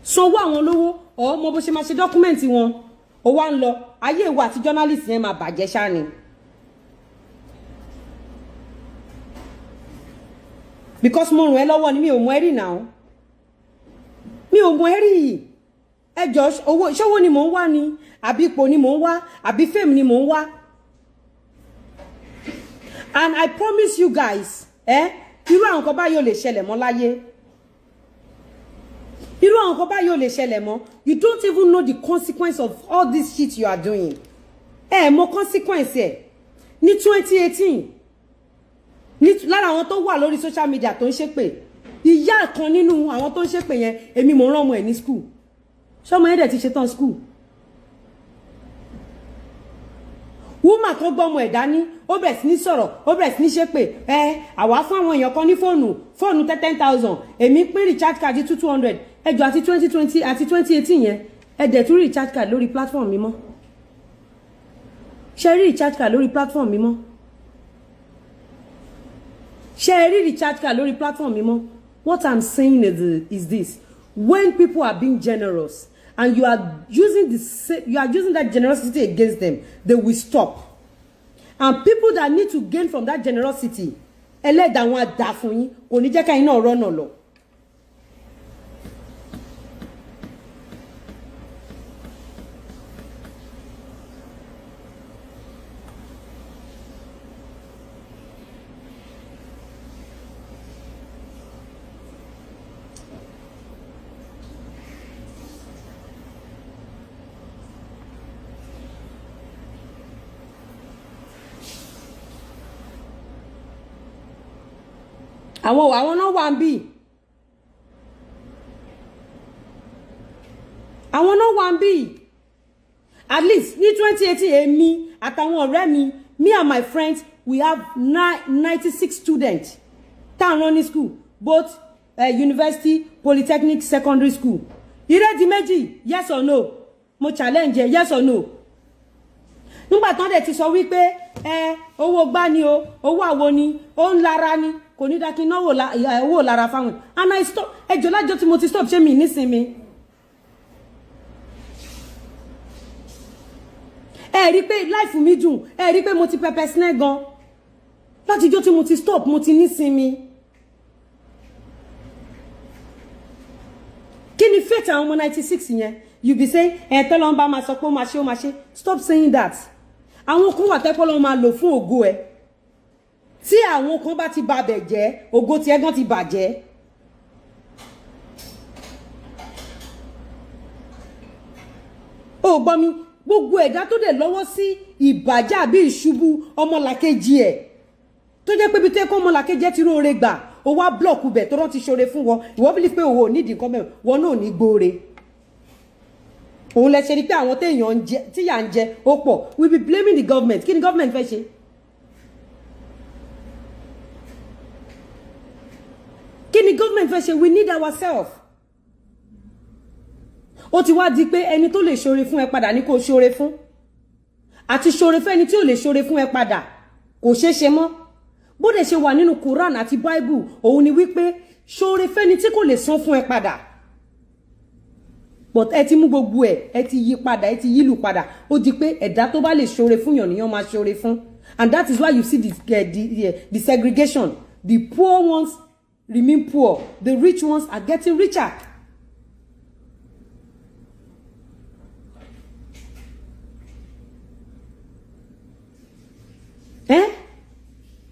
Sanwó àwọn olówó mo bó ṣe máa ṣe dọ́kúmẹ̀ntì wọn ó wá ń lọ ayé ìwà àti journalist yẹn máa bàjẹ́ ṣáà ni. Because mo rùn ẹ lọ́wọ́ ni mi ò mọ ẹ rí now. Mi ò mọ ẹ́rí yìí. Ẹjọ́ owó ṣówó ni mò ń wá ni àbí ipò ni mò ń wá àbí fame ni mò ń wá. And I promise you guys, irú àwọn kan báyìí ò lè ṣẹlẹ̀ mọ́ láyé. Irú àwọn kan báyìí ò lè ṣẹlẹ̀ mọ́. You don't even know the consequence of all this shit you are doing. Mọ consequence ẹ̀. Ní 2018, lára àwọn tó wà lórí social media tó ń ṣépè. Ìyá kan nínú àwọn tó ń ṣépè yẹn èmi mo rán ọmọ ẹ̀ ní school. Ṣọmọ ẹ̀ dẹ̀ ti ṣetán school. Woman kan gbọ́ ọmọ ẹ̀ dání ó bẹ̀rẹ̀ sí ní sọ̀rọ̀ ó bẹ̀rẹ̀ sí ní ṣépè àwa fún àwọn èèyàn kan ní fóònù 10,000 èmi pín recharge card 200 ẹjọ́ àti 2020 àti 2018 yẹn ẹ dẹ̀ tún recharge card lórí platform mi mọ́. Ṣé rí recharge card lórí platform mi mọ́? Ṣé rí recharge card lórí platform mi mọ́? What I'm saying is this: when people are being generous and you are using that generosity against them, they will stop. And people that need to gain from that generosity, ẹlẹ́dàá wọn á dá fún yín, kò ní jẹ́ ká yín náà rọ́nà lọ. Àwọn náà wà ń bì. Àwọn náà wà ń bì. At least ní 2018 èmi àtàwọn ọ̀rẹ́ mi, me and my friends, we have 96 students. tá run ní school both university polytechnic secondary school ìrèdí méjì yes or no mo challenge yes or no nígbà tán dẹ̀ ti sọ wípé owó gbá ni o owó àwo ni ó ń lára ni kò ní dákí náwó owó lára fáwọn and I stop ẹjọ́ lájọ́ tí mo ti stop ṣé mi nísinmi ẹ rí pé life mi dùn ẹ rí pé mo ti pẹpẹ sinẹ́ gan látijọ́ tí mo ti stop mo ti nísinmi kí ni fate àwọn ọmọ 96 yẹn you be say tọ́lọ́ ń bá máa sọ pé ó máa ṣe stop saying that àwọn kan wà tẹ́pọ́ lọ́wọ́ máa lò fún ògo ẹ̀ tí àwọn kan bá ti babẹ̀ jẹ́ ògo tí ẹ̀gán ti bàjẹ́ ó gbọ́ mi gbogbo ẹ̀dá tó dẹ̀ lọ́wọ́ sí ìbàjẹ́ àbí ìṣubú ọmọlàkejì ẹ̀ tó jẹ́ pé bí tẹ́kọ́ ọmọlàkejì ẹ̀ ti róore gbà ó wá blọ́ọ̀kù bẹ̀ tó rán ti ṣoore fún wọn ìwọ bí pé òwò nídìí nǹkan mẹ́rin wọn náà ní gbóore òun lẹ ṣe rí pé àwọn téèyàn ń jẹ tíyà ń jẹ ó pọ̀ we be blaming the government kí ni government fẹ́ ṣe kí ni government fẹ́ ṣe we need ourselves ó ti wá di pé ẹni tó lè ṣoore fún ẹ padà ní kó ṣoore fún àti ṣoore fún ẹni tí ò lè ṣoore fún ẹ padà kò ṣeé ṣe mọ́ bó dẹ̀ ṣe wà nínú Quran àti Bible òun ni wípé ṣoore fẹ́ni tí kò lè san fún ẹ padà but ẹ ti mú gbogbo ẹ ti yí padà ẹ ti yílù padà ó di pé ẹ̀dá tó bá lè ṣoore fún yàn nìyàn máa ṣoore fún and that is why you see the segregation the poor ones remain poor the rich ones are getting richer.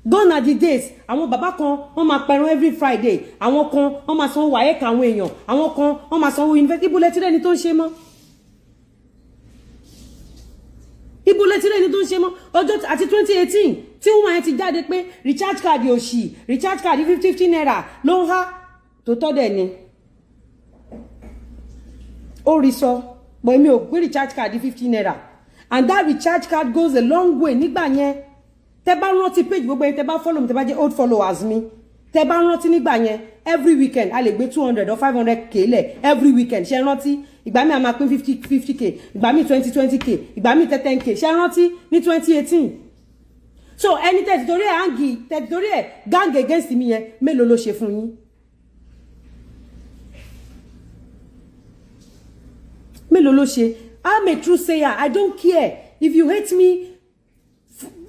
Gone are the days àwọn bàbá kan wọ́n máa pẹran every Friday àwọn kan wọ́n máa sanwó wáyéka àwọn èèyàn àwọn kan wọ́n máa sanwó university ibo lẹ́tí lẹ́ni tó ń ṣe mọ́ ibo lẹ́tí lẹ́ni tó ń ṣe mọ́ ọjọ́ àti 2018 tí wọ́n yẹn ti jáde pé recharge card òṣì recharge card 50 naira ló ń há tó tọ́ dẹ̀ ni ó rí sọ but èmi ò gbé recharge card 50 naira and that recharge card goes a long way nígbà yẹn tẹ́ bá rántí page gbogbo yẹn tẹ́ bá follow mi tẹ́ bá jẹ́ old followers mi tẹ́ bá rántí nígbà yẹn every weekend a lè gbé 200 or 500k lẹ̀ every weekend ṣé rántí ìgbà mi a máa pín 50k ìgbà mi 20k ìgbà mi 10k ṣé rántí ní 2018 so ẹni tẹ́ ti torí ẹ̀ hangi tẹ́ ti torí ẹ̀ gang against mi yẹn mélòó ló ṣe fún yín mélòó ló ṣe I'm a true sayer I don't care if you hate me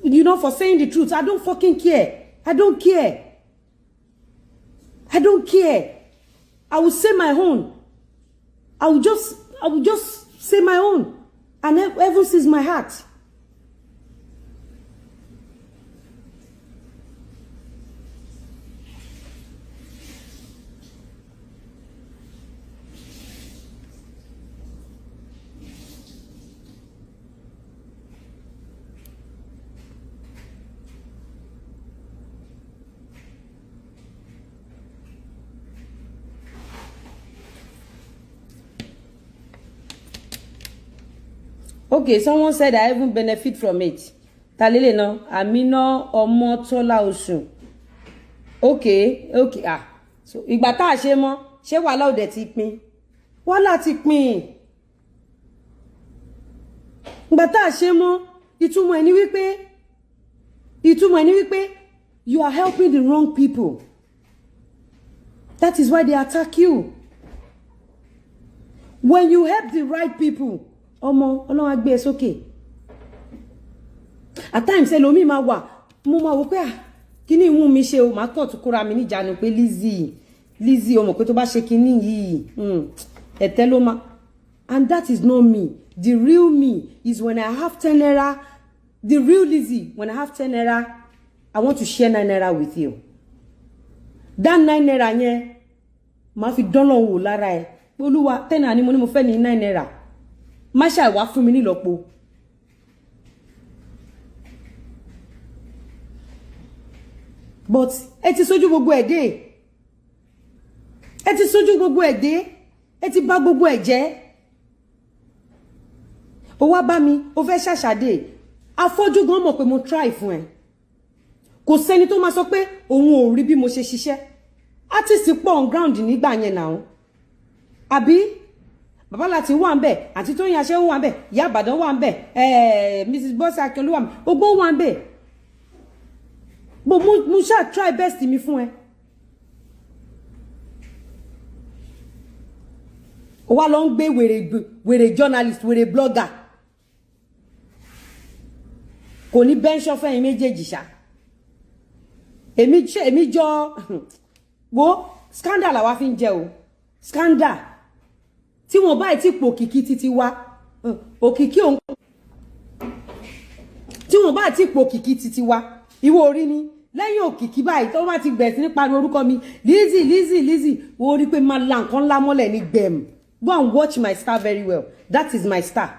you know, for saying the truth. I don't fucking care. I don't care. I don't care. I will say my own. I will just say my own. And heaven sees my heart. Okay, someone said I even benefit from it. Talele no, Amina Omotola Osun. Okay. So ìgbà tá ṣe mọ́, ṣé wàhálà ò dé ti pín. Wàhálà ti pín. Ìgbà tá ṣe mọ́, ìtumọ̀ ẹ̀ ni wípé you are helping the wrong people. That is why they attack you. When you help the right people, ọmọ Ọlọ́run á gbé ẹ sókè. At times ẹlòmíì máa wà mo máa wò pé kíní ìwọ̀n mi ṣe o máa kàn tún kóra mi níjànú pé Lizzy o mọ̀ pé tó bá ṣe kíní yìí ẹ̀tẹ́ ló máa. And that is not me. The real me is when I have 10 naira. The real Lizzy, when I have 10 naira, I want to share 9 naira with you. That 9 naira yẹn máa fi dán lọ́wọ́ lára ẹ̀. Olúwa 10 naira ni mo fẹ́ ní 9 naira. Má ṣe wá fún mi ní lọ́pọ̀. But ẹ ti sójú gbogbo ẹ̀ dé. Ẹ ti sójú gbogbo ẹ̀ dé. Ẹ ti bà gbogbo ẹ̀ jẹ́. Ó wá bá mi, ó fẹ́ ṣàṣàdé. Afọ́jú gan mọ̀ pé mo try fún ẹ. kò sẹ́ni tó máa sọ pé òun ò rí bí mo ṣe ṣiṣẹ́ artist pọ̀ on ground nígbà yẹn náà àbí bàbá láti wà ńbẹ̀ àti Tóyìn Aṣẹ́wó wà ńbẹ̀ Ìyá Ìbàdàn wà ńbẹ̀ Mrs. Bọ́sẹ̀ Akínolú wà ńbẹ̀ gbogbo wà ńbẹ̀ mo ṣáà try best mi fún ẹ ó wá lọ ń gbé wèrè journalist wèrè blogger kò ní bẹ́ńṣọ́ fẹ́yìn méjèèjì ṣá èmi jọ wo scandal àwa fi ń jẹ o scandal tí wọn bá ti pò òkìkí títí wá òkìkí òun tí wọn bá ti pò òkìkí títí wá ìwọ orí ni lẹ́yìn òkìkí báyìí tó bá ti bẹ̀rẹ̀ sí ní pariwo orúkọ mi Lizzy wo rí pé máa la nǹkan ńlá mọ́lẹ̀ ní gbẹ̀m go and watch my star very well that is my star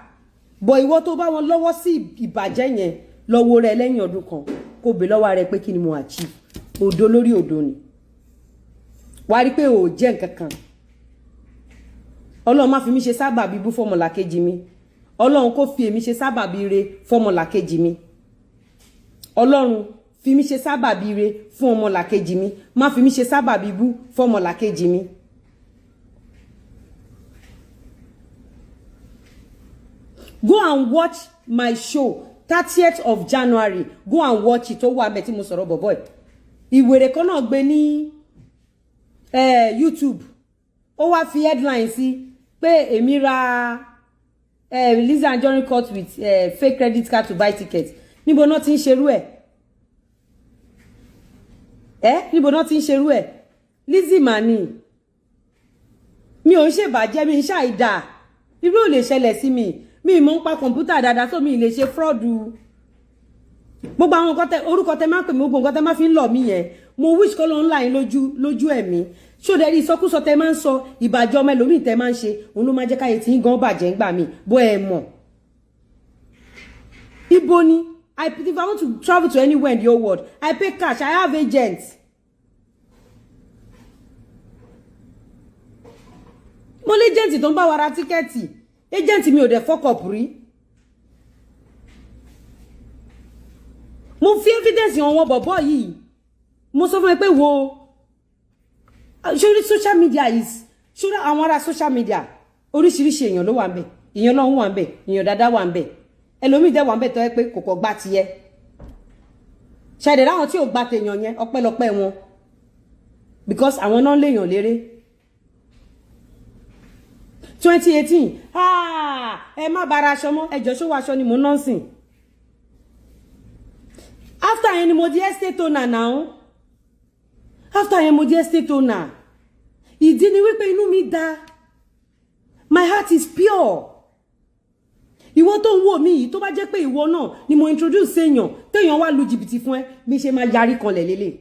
but ìwọ tó bá wọn lọ́wọ́ sí ìbàjẹ́ yẹn lọ́wọ́ rẹ lẹ́yìn ọdún kan kó bè lọ́wọ́ rẹ pé kí ni mo achieve òdo lórí òdo ni wá rí pé ò jẹ́ nǹkan kan Ọlọ́run má fi mí ṣe sábàbí bú fọ́mọlà kejì mi Ọlọ́run kó fi èmi ṣe sábàbí re fọ́mọlà kejì mi Ọlọ́run fi mí ṣe sábàbí re fún ọmọlà kejì mi má fi mí ṣe sábàbí bú fọ́mọlà kejì mi. Go and watch my show 30th of January go and watch it ó wà ńbẹ̀ tí mo sọ̀rọ̀ bọ̀bọ̀ ìwèrè kan náà gbé ní YouTube ó wá fi headline sí pé èmi ra Lizzy Anjorin caught with fake credit card to buy ticket níbo náà ti ń ṣerú níbo náà ti ń ṣerú Lizzy mani mi ò ń ṣèbàjẹ́ mi ń ṣàìdá irú ò lè ṣẹlẹ̀ sí mi mọ̀ ń pa kọ̀ǹpútà dáadáa so mi lè ṣe fraud gbogbo àwọn orúkọ tẹ máa pè mí gbogbo nǹkan tẹ máa fi ń lọ mí yẹn mo wish kọ́ ló ń là yín lójú ẹ̀mí ṣódẹ́rì ìsọkúsọ tẹ máa ń sọ ìbàjẹ́ ọmọ ẹlòmíì tẹ máa ń ṣe òun ló máa jẹ́ káyé tí ń gan bàjẹ́ ń gbà mí bó ẹ mọ̀ ibo ni if I want to travel to anywhere in the whole world I pay cash I have agents mo lé agent tó ń bá wa ra tíkẹ́ẹ̀tì agent mi ò dẹ̀ fuck up rí mo fi evidence hàn wọn bọ̀bọ̀ yìí mo sọ fún ẹ pé wo ṣórí social media is ṣórí àwọn ará social media oríṣiríṣi èèyàn ló wà ńbẹ̀ èèyàn lọ́hún wà ńbẹ̀ èèyàn dáadáa wà ńbẹ̀ ẹlòmíì dẹ̀ wà ńbẹ̀ tó yẹ pé kò kọ̀ gbá tiẹ̀ ṣẹ̀dẹ̀ láwọn tí ò gbá tèèyàn yẹn ọpẹ́lọpẹ́ wọn because àwọn náà léèyàn léré 2018 ẹ má bára aṣọ mọ́ ẹjọ́ ṣó wọ aṣọ ni mo náà sìn after yẹn ni mo di estate owner now after yẹn mo di estate owner ìdí ni wípé inú mi dá my heart is pure ìwọ tó ń wò mí yìí tó bá jẹ́ pé ìwọ náà ni mo introduce èèyàn téèyàn wá lu jìbìtì fún ẹ bí ṣe máa yarí kanlẹ̀ lélẹ̀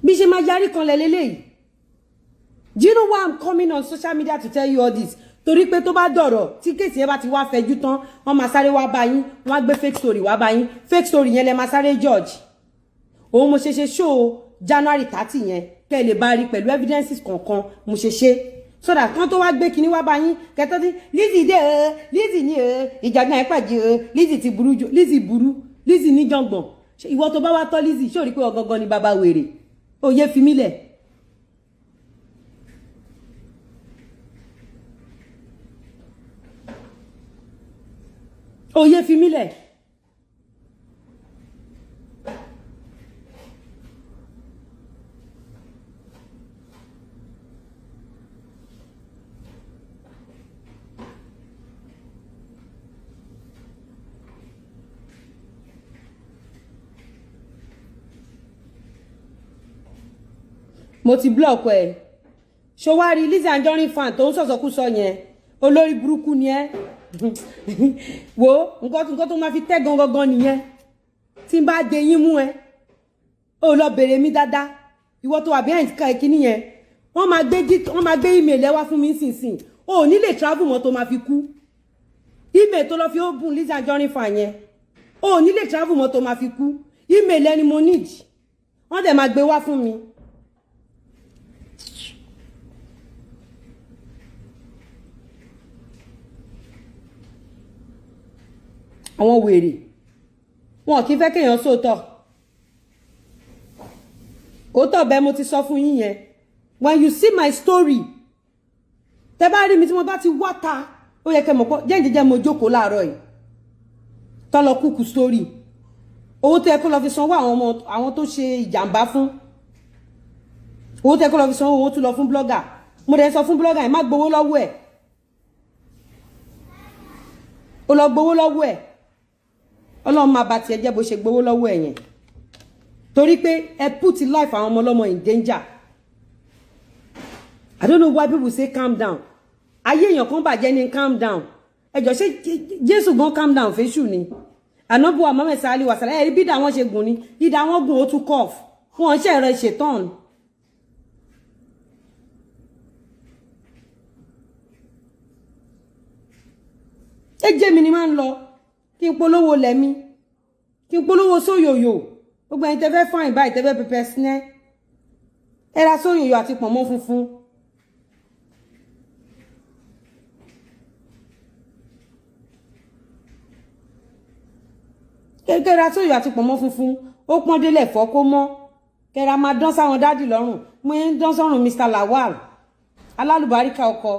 bí ṣe máa yarí kanlẹ̀ lélẹ̀. Do you know why I'm coming on social media to tell you all this? Torí pé tó bá dọ̀rọ̀ tí kéèsì yẹn bá ti wá fẹjú tán wọ́n máa sáré wá bá yín wọ́n á gbé fake story wá bá yín fake story yẹn lẹ máa sáré judge òun mo ṣe show January 30 yẹn kẹ́ lè bá rí pẹ̀lú evidences kankan mo ṣe so that kan tó wá gbé kinní wá bá yín kẹtọ́ tí Lizzy dé Lizzy ní ìjàgbọ́n ẹ̀ pàjẹ́ Lizzy ti burú jù Lizzy burú Lizzy ní jọ̀ngbọ̀n ìwọ tó bá wá tọ́ Lizzy ṣó rí pé ọgọ́gọ́ ni bàbá wèrè ó yẹ fi mí lẹ̀. Oyè fi mí lẹ̀. Mo ti block ẹ. Ṣó wá rí Lizzy Anjorin fan tó ń sọ̀sọ̀kúsọ yẹn. Olórí burúkú ni ẹ́. Wo nǹkan tó máa fi tẹ́ gangan nìyẹn tí n bá de yín mú ẹ ó lọ bèrè mi dáadáa ìwọ tó wà behind ká kíní yẹn wọ́n máa gbé email ẹ wá fún mi nísinsìnyí ó ní lè travel mọ́ tó máa fi kú email tó lọ fi open Lizzy Anjorin fan yẹn ó ní lè travel mọ́ tó máa fi kú email ẹni mo need wọ́n dẹ̀ máa gbé wá fún mi. àwọn wèrè wọn kì í fẹ́ kéèyàn sóòótọ́ òótọ́ bẹ́ẹ̀ mo ti sọ fún yín yẹn when you see my story tẹ́ bá rí mi tí mo bá ti wá ta ó yẹ kẹ́ mọ̀ pé jẹ́ǹjẹ́jẹ́ mo jókòó láàárọ̀ yìí tọ́ lọ kúkú story owó tó yẹ kó lọ fi sanwó àwọn tó ṣe ìjàmbá fún owó tó yẹ kó lọ fi sanwó owó tó lọ fún blogger mo dẹ̀ sọ fún blogger yìí má gbowó lọ́wọ́ ẹ̀ ó lọ gbowó lọ́wọ́ ẹ̀ ọlọ́run máa bá tiẹ̀ jẹ́ bó ṣe gbowó lọ́wọ́ ẹ̀ yẹn torí pé ẹ put life àwọn ọmọ ọlọ́mọ in danger. I don't know why people say calm down ayé èèyàn kan bàjẹ́ ní calm down ẹjọ́ ṣé Jésù gan calm down fésù ni ànábùwà Muhammad sallallahu alaihi wasallam ẹ̀rí bí ìdá wọn ṣe gùn ni ìdá wọn gùn ó tún cough wọn ṣe ẹ̀rọ ìṣètọ́n. ẹjẹ́ mi ni máa ń lọ kí n polówó lẹ́mí kí n polówó sóyòyò gbogbo ẹni tẹ́fẹ́ fáìn báyìí tẹ́fẹ́ pẹpẹ sinẹ́ ẹ ra sóyòyò àti pọ̀nmọ́ funfun. kẹ́ra sóyòyò àti pọ̀nmọ́ funfun ó pọ́n délẹ̀ fọ́ kó mọ́ kẹ́ra máa dán sáwọn dádì lọ́rùn mo ń dán sọ́rùn Mr. Lawal alálùbáríkà ọkọ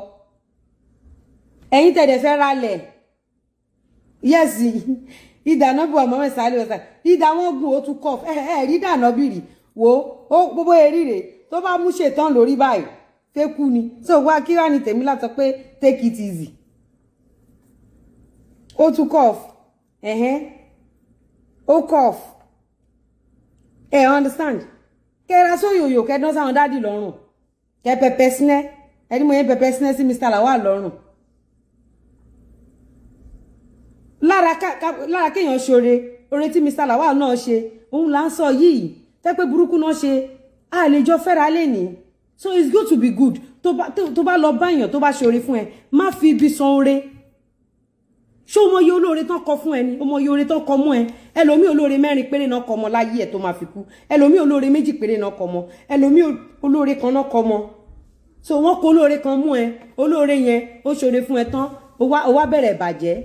ẹ̀yin tẹ̀dẹ̀ fẹ́ ralẹ̀ yes ìdáná bu àmọ́ mẹ́sàn-án lè wọ́sàn ìdá wọn gùn ó tún kọ́ rí dáná bìrì wo ó gbogbo eríire tó bá mú ṣètàn lórí báyìí fẹ́ kú ni so wá kí wá ní tèmi láti sọ pé take it easy ó tún cough ó cough understand kẹ́ra sóyòyò kẹ́dán sáwọn dádì lọ́rùn kẹ́ pẹpẹ sinẹ́ ẹni mo yẹn pẹpẹ sinẹ́ sí Mr. Lawal lọ́rùn. lára kéèyàn ṣoore oore tí Mr. Lawal náà ṣe òun là ń sọ yìí tẹ́ pé burúkú náà ṣe a lè jọ fẹ́ra lẹ́ni so it's good to be good tó bá lọ báyàn tó bá ṣoore fún ẹ má fi ibi san oore ṣé o mọ iye olóore tán kọ fún ẹ ni o mọ iye oore tán kọ mọ́ ẹ ẹlòmíì olóore 4 péré náà kọ mọ́ láyé ẹ tó máa fi kú ẹlòmíì olóore 2 péré náà kọ mọ́ ẹlòmíì olóore kan náà kọ mọ́ so wọ́n kó olóore kan mú ẹ olóore yẹn ó ṣoore fún ẹ tán ó wá bẹ̀rẹ̀ bàjẹ́.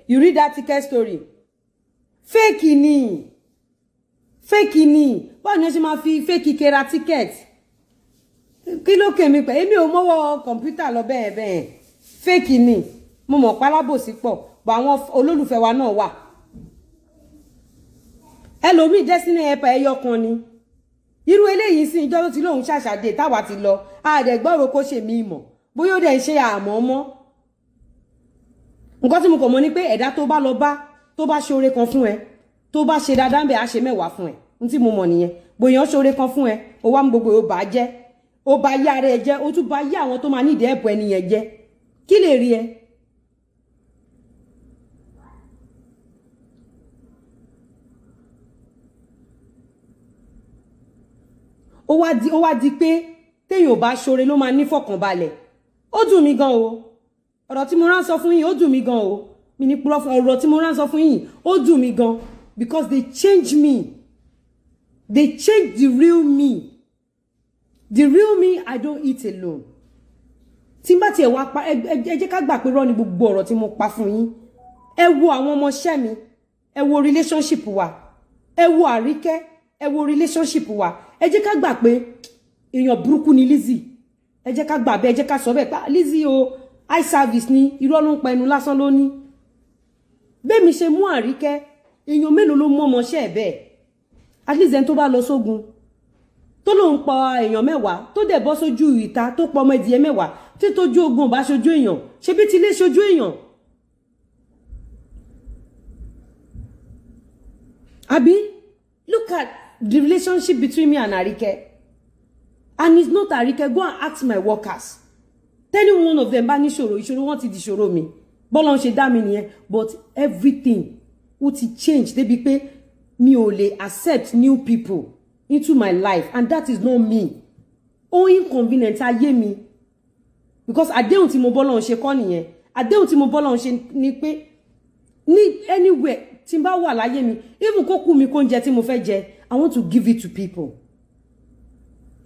You read that ticket story fake ni báwo ni ó ṣe máa fi fake kera ticket kí ló kèmí pẹ̀ èmi ò mọ́wọ́ kọ̀ǹpútà lọ bẹ́ẹ̀ fake ni mo mọ̀ pálábòsí pọ̀ bọ̀ àwọn olólùfẹ́ wa náà wà ẹlòmíì destiny ẹ̀pà ẹyọ kan ni irú eléyìí sí ìjọ tó ti lóun ṣàṣàdé táwa ti lọ àdẹ̀gbọ́rò kó ṣe mí mọ̀ bóyá ó dẹ̀ ń ṣe àmọ́ mọ́ nǹkan tí mo kàn mọ̀ ni pé ẹ̀dá tó bá lọ bá tó bá ṣe oore kan fún ẹ tó bá ṣe dáadáa ń bẹ á ṣe mẹ́wàá fún ẹ n tí mo mọ̀ nìyẹn bóyá ṣe oore kan fún ẹ ó wá mú gbogbo ó bá jẹ́ ó bá yá ara ẹ jẹ́ ó tún bá yá àwọn tó máa nídìí ẹ̀bùn ẹni yẹn jẹ́ kí lè rí ẹ. ó wá di pé téèyàn ò bá ṣoore ló máa ní fọkànbalẹ̀ ó dùn mí gan o ọ̀rọ̀ tí mo rán sọ fún yín ó dùn mí gan o mi ní purọ́ fún ọ̀rọ̀ tí mo rán sọ fún yín ó dùn mí gan because they change me they change the real me I don't eat alone tí n bá tiẹ̀ wá pa ẹ jẹ́ ká gbà pé rọ́ ni gbogbo ọ̀rọ̀ tí mo pa fún yín ẹ wo àwọn ọmọọṣẹ́ mi ẹ wo relationship wa ẹ wo Àríkẹ́ ẹ wo relationship wa ẹ jẹ́ ká gbà pé èèyàn burúkú ni Lizzy ẹ jẹ́ ká gbà bẹ́ẹ̀ ẹ jẹ́ ká sọ bẹ́ẹ̀ pé Lizzy o eye service ni irọ́ ló ń pa ẹnu lásán ló ní bẹ́ẹ̀ mi ṣe mú Àríkẹ́ èèyàn mélòó ló mú ọmọọṣẹ́ ẹ̀ bẹ́ẹ̀ at least ẹni tó bá lọ sógun tó lóun pa èèyàn 10 tó dẹ̀ bọ́ sójú ìta tó pọ̀ ọmọ ẹdìyẹ 10 tí tójú ogun bá ṣojú èèyàn ṣe bí ti lé ṣojú èèyàn àbí look at the relationship between me and Àríkẹ́ and it's not Àríkẹ́ go and ask my workers tell one of them bá ní ìṣòro wọn ti di ìṣòro mi bọ́lá ń ṣe dá mi nìyẹn but everything ó ti change débi pé mi ò lè accept new people into my life and that is not me ó inconvenient ayé mi because àdéhùn tí mo bọ́ lọ́hùn ṣe kọ́ nìyẹn àdéhùn tí mo bọ́ lọ́hùn ṣe ni pé ní anywhere tí n bá wà láyé mi even kó kú mi kó ń jẹ tí mo fẹ́ jẹ I want to give it to people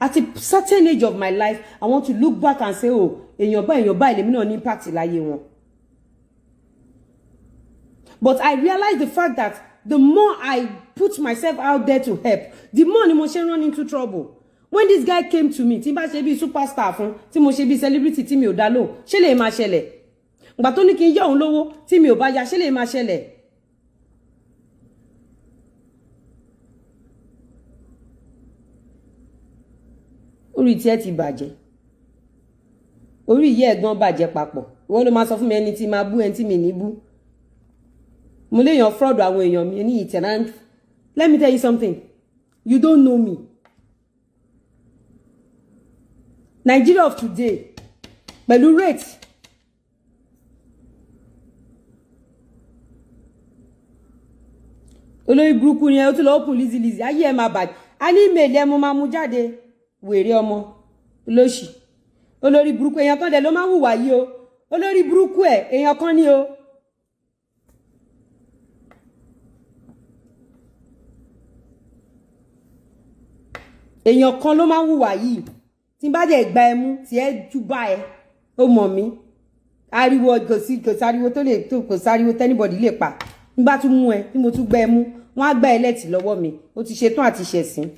at a certain age of my life I want to look back and say oh èèyàn báyìí lèmi náà ní impact láyé wọn. But I realize the fact that the more I put myself out there to help, the more ni mo ṣe run into trouble. When this guy came to me, tí n bá ṣe bí superstar fún, tí mo ṣe bí celebrity tí mi ò dá lóhùn, ṣé lè máa ṣẹlẹ̀? Ìgbà tó ní kí n yá òun lówó tí mi ò bá yá, ṣé lè máa ṣẹlẹ̀? Orí tí ẹ ti bàjẹ́. Orí ìyá ẹ̀gbọ́n bàjẹ́ papọ̀. Wọ́n ló máa sọ fún mi ẹni tí máa bú ẹni tí mi ní bú. Mo lè yan fraud àwọn èèyàn mi ní ìtẹ̀nà. Let me tell you something. You don't know me. Nigeria of today, pẹ̀lú rate. Olórí burúkú ni ẹ ó tún lọ open Lizzy. Ayé ẹ máa bàjẹ́. A ní email ẹ mo máa mú jáde. Wèrè ọmọ. Olóṣì. Olórí burúkú èèyàn kan dẹ̀ ló máa ń hùwà yìí o. Olórí burúkú ẹ̀ èèyàn kan ni o. Èèyàn kan ló máa ń hùwà yìí tí n bá dẹ̀ gba ẹmú tí ẹ jú bá ẹ ó mọ̀ mí ariwo kò sáriwo tó lè tó kò sáriwo tẹ́nibọ̀dì lè pa n bá tún mú ẹ tí mo tún gba ẹmú wọ́n á gbá ẹ lẹ́tì lọ́wọ́ mi ó ti ṣetán àti ṣẹ̀sín.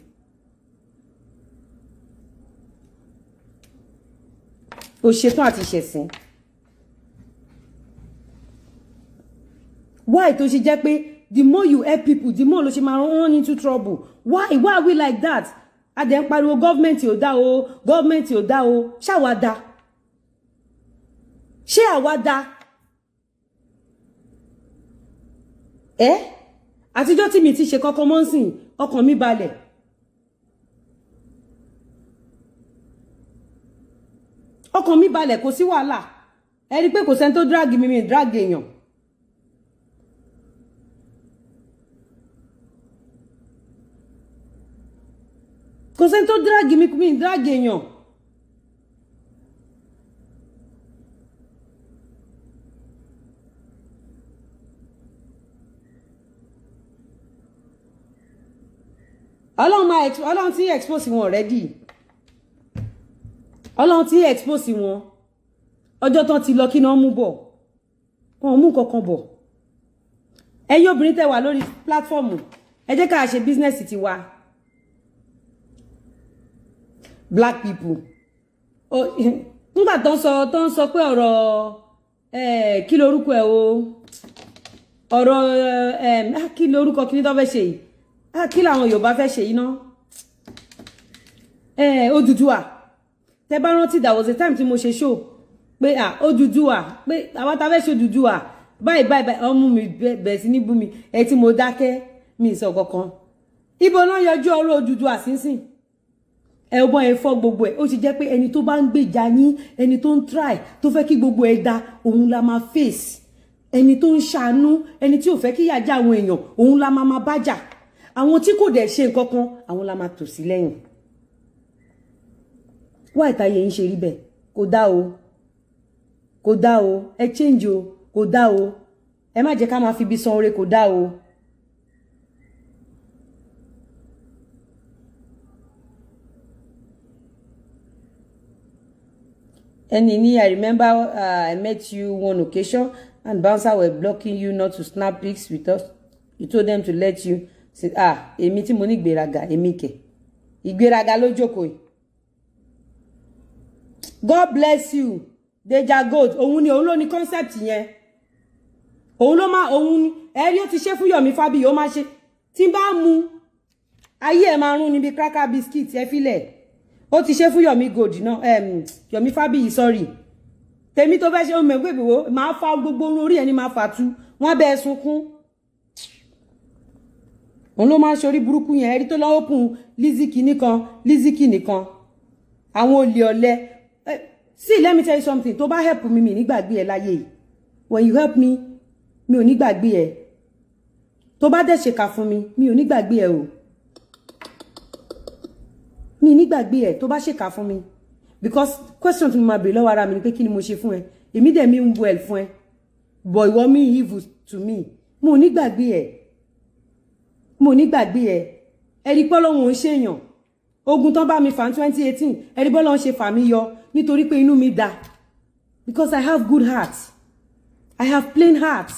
Ó ṣetán àti ṣẹ̀sín. Why tó ṣe jẹ́ pé the more you help people the more ló ṣe máa run into trouble. Why are we like that? A dẹ̀ ń pariwo gọ́ọ̀mẹ̀ntì ò dá o gọ́ọ̀mẹ̀ntì ò dá o ṣáwa dá ṣé àwa dá àtijọ́ tí mi ti ṣe kọ́kọ́ mọ́ sìn ọkàn mi balẹ̀ kò sí wàhálà ẹ rí pé kò sẹ́ni tó drag mi drag èèyàn. Kò sẹ́ni tó drag mi drag èèyàn. Ọlọ́run ti expose wọn already. Ọlọ́run ti expose wọn. Ọjọ́ tán ti lọ kí náà mú bọ̀. Wọ́n mú kankan bọ̀. Ẹ̀yin obìnrin tẹ́ wà lórí platform. Ẹ jẹ́ ká ṣe business ti wa. Black people. Nígbà tó ń sọ pé ọ̀rọ̀ kí lorúkọ ẹ̀ o ọ̀rọ̀ kí lorúkọ kí ní tó fẹ́ ṣe yìí kí làwọn Yorùbá fẹ́ ṣe yìí ná Odùduwà tẹ́ bá rántí that was the time tí mo ṣe show pé Odùduwà pé àwọn tá fẹ́ ṣe Odùduwà báyìí ọmú mi bẹ̀rẹ̀ sí ní bú mi ẹ tí mo dákẹ́ mi sọ kankan ibo náà yọjú ọ̀rọ̀ Odùduwà sínsìn ọgbọ́n ẹ fọ́ gbogbo ẹ̀ ó ti jẹ́ pé ẹni tó bá ń gbèjà yín ẹni tó ń try tó fẹ́ kí gbogbo ẹ̀ da òun la máa face ẹni tó ń ṣàánú ẹni tí ò fẹ́ kí ìyà jẹ àwọn èèyàn òun la máa bájà àwọn tí kò dẹ̀ ṣe nǹkan kan àwọn la máa tò sí lẹ́yìn wá ìtayé yín ṣe rí bẹ́ẹ̀ kò dá o ẹ change o kò dá o ẹ má jẹ́ ká máa fi ibi san oore kò dá o. And I remember I met you one occasion and bouncer were blocking you not to snap pics with us. You told them to let you say, èmi tí mo ní ìgbéraga, èmi kẹ̀. Ìgbéraga ló jókòó. God bless you. Deja Gold. Òun ló ní concept yẹn. Òun ni. Ẹ̀rí ó ti ṣe fún Yomi Fabiyi, ó máa ṣe. Tí n bá mú ayé ẹ̀ máa rún níbi cracker biscuit ẹ filẹ̀. Ó ti ṣe fún Yomi Gold náà Yomi Fabiyi sorry tèmi tó fẹ́ ṣe o me gbe wo máa fa gbogbo orí ẹni máa fa tú wọ́n bẹ́ sunkún on ló máa ṣorí burúkú yẹn eri tó lọ open Lizzy kinikan àwọn olè ọ̀lẹ see let me tell you something tó bá help mi ní gbàgbé ẹ láyé when you help me mi ò ní gbàgbé ẹ tó bá dẹ̀ ṣèkà fún mi ò ní gbàgbé ẹ o mi nígbàgbé ẹ̀ tó bá ṣèkà fún mi because question tí mo máa béèrè lọ́wọ́ ara mi ni pé kí ni mo ṣe fún ẹ èmi dẹ̀ mean well fún ẹ but ìwọ mean evil to me mo nígbàgbé ẹ̀ ẹ̀rí pé Ọlọ́run ń ṣèyàn ogun tán bá mi fà ní 2018 ẹ̀rí pé Ọlọ́run ṣe fà mí yọ nítorí pé inú mi dá because I have good heart I have plain heart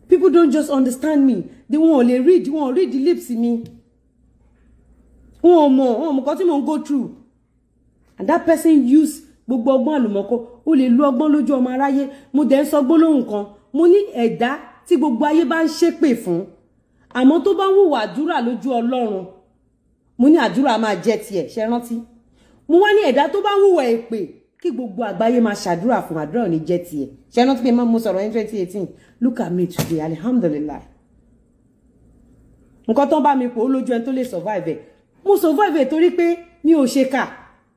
people don't just understand me they won't read the lips mi wọn mọ̀ kan tí mo ń go through and that person use gbogbo ọgbọ́n àlùmọ́kọ́ ó lè lo ọgbọ́n lójú ọmọ aráyé mo dẹ̀ ń sọ gbólóhùn kan mo ní ẹ̀dá tí gbogbo ayé bá ń ṣépè fún àmọ́ tó bá ń hùwà àdúrà lójú Ọlọ́run mo ní àdúrà máa jẹ́ tiẹ̀ ṣe rántí mo wá ní ẹ̀dá tó bá ń hùwà èpè kí gbogbo àgbáyé máa ṣàdúrà fún àdúrà ò ní jẹ́ tiẹ̀ ṣe rántí pé mo sọ̀rọ̀ ní 2018 look at me today alhamdulillah nǹkan tó bá mi pò ó lójú ẹni tó lè survive ẹ̀ mo survive ẹ̀ torí pé mi ò ṣe kà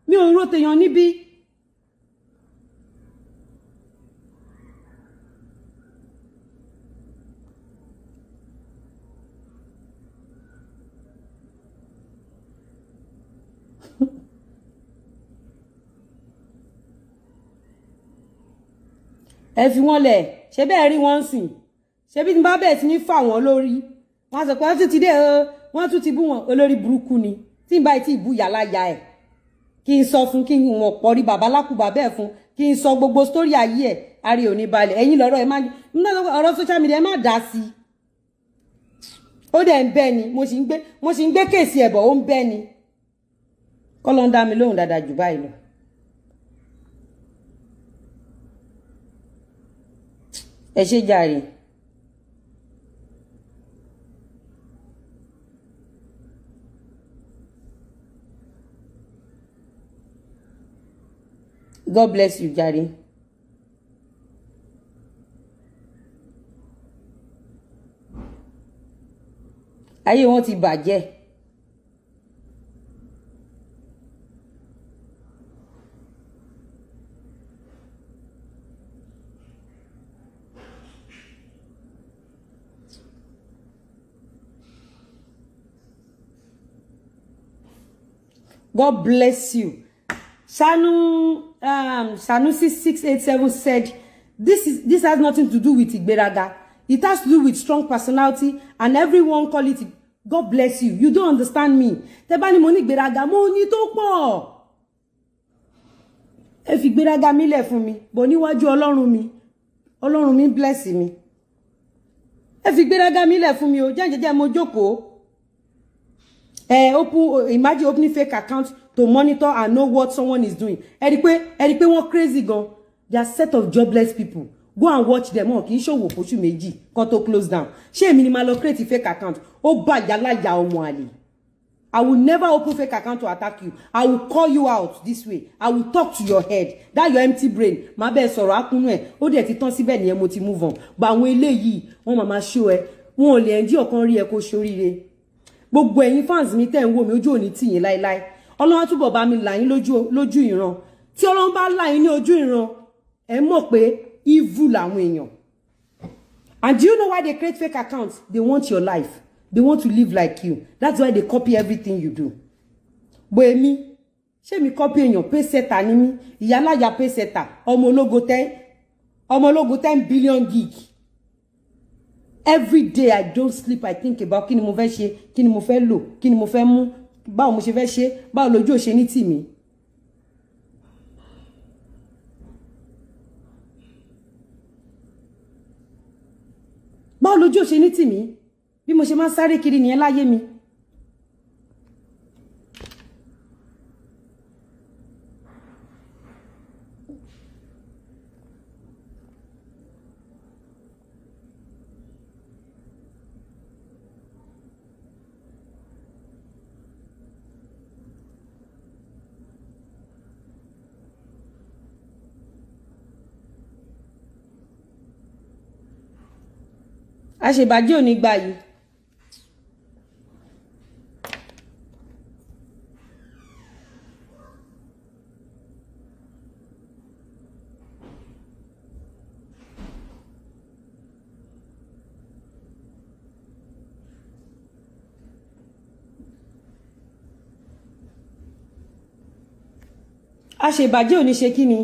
mi ò rò tèèyàn níbí ẹ fi wọ́n lẹ̀ ṣé bẹ́ẹ̀ rí wọ́n sìn ṣé bí n bá bẹ̀rẹ̀ sí ní fà wọ́n lórí wọ́n sọ pé wọ́n tún ti dé wọ́n tún ti bú wọn olórí burúkú ni tí n bá ti bú yàrá ya ẹ̀ kí n sọ fún kí n wọ̀n pọ̀ rí bàbá lákùbà bẹ́ẹ̀ fún kí n sọ gbogbo sítórì ayé ẹ̀ àrí òní balẹ̀ ẹ̀yin lọ́rọ̀ ẹ̀ má ọ̀rọ̀ social media ẹ̀ má dá sí i ó dẹ̀ ń bẹ́ ni mo sì ń gbé kéèsì ẹ̀bọ̀ ó ń bẹ́ ni kọ́ ló ń dá mi lóhùn dáadáa jù báyìí lọ. ẹ ṣe jàre God bless you jàre ayé wọn ti bàjẹ́ God bless you. Sanusi 687 said, this has nothing to do with ìgbéraga. It has to do with strong personality and everyone call it God bless you. You don't understand me. Tẹ́ bá ní mo ní ìgbéraga, mo ní tó pọ̀. Ẹ fi ìgbéraga mi lẹ̀ fún mi, bọ̀ níwájú Ọlọ́run mi bless mi. Ẹ fi ìgbéraga mi lẹ̀ fún mi o, jẹ́jẹ́jẹ́ mo jókòó. Imagine opening fake account to monitor and know what someone is doing. Ẹ rí pé wọ́n crazy gan. They are set of jobless people. Go and watch them on. Kì í ṣòwò fóṣù méjì kan tó close down. Ṣé èmi ni máa lọ create fake account? Ó bá yálàyà ọmọ àlè. I will never open fake account to attack you. I will call you out this way. I will talk to your head. That your empty brain. Má bẹ́ẹ̀ sọ̀rọ̀ akúnú ẹ̀. Ó dẹ̀ ti tán síbẹ̀ nìyẹn mo ti move on. But àwọn eléyìí wọ́n máa show ẹ. Wọn ò lè ẹ̀ndí ọ̀kan rí ẹ kó ṣoríire. Gbogbo ẹ̀yin fans mi tẹ́ ń wò mí ojú òní tì yín láíláí. Ọlọ́run á túbọ̀ bá mi là yín lójú ìran. Tí Ọlọ́run bá là yín ní ojú ìran, ẹ mọ̀ pé evil làwọn èèyàn. And do you know why they create fake accounts? They want your life. They want to live like you. That's why they copy everything you do. But èmi, ṣé mi copy èèyàn pay setter ni mí? Ìyálàyà pay setter. Ọmọ ológo 10 billion gig. Every day I don't sleep. I think about kí ni mo fẹ́ ṣe, kí ni mo fẹ́ lò, kí ni mo fẹ́ mú, báwo mo ṣe fẹ́ ṣe, báwo lójú ò ṣe ní tì mí. Báwo lójú ò ṣe ní tì mí? Bí mo ṣe máa sáré kiri nìyẹn láyé mi. Àṣebàjẹ́ ò ní gbà yìí. àṣebàjẹ́ ò ní ṣe kíni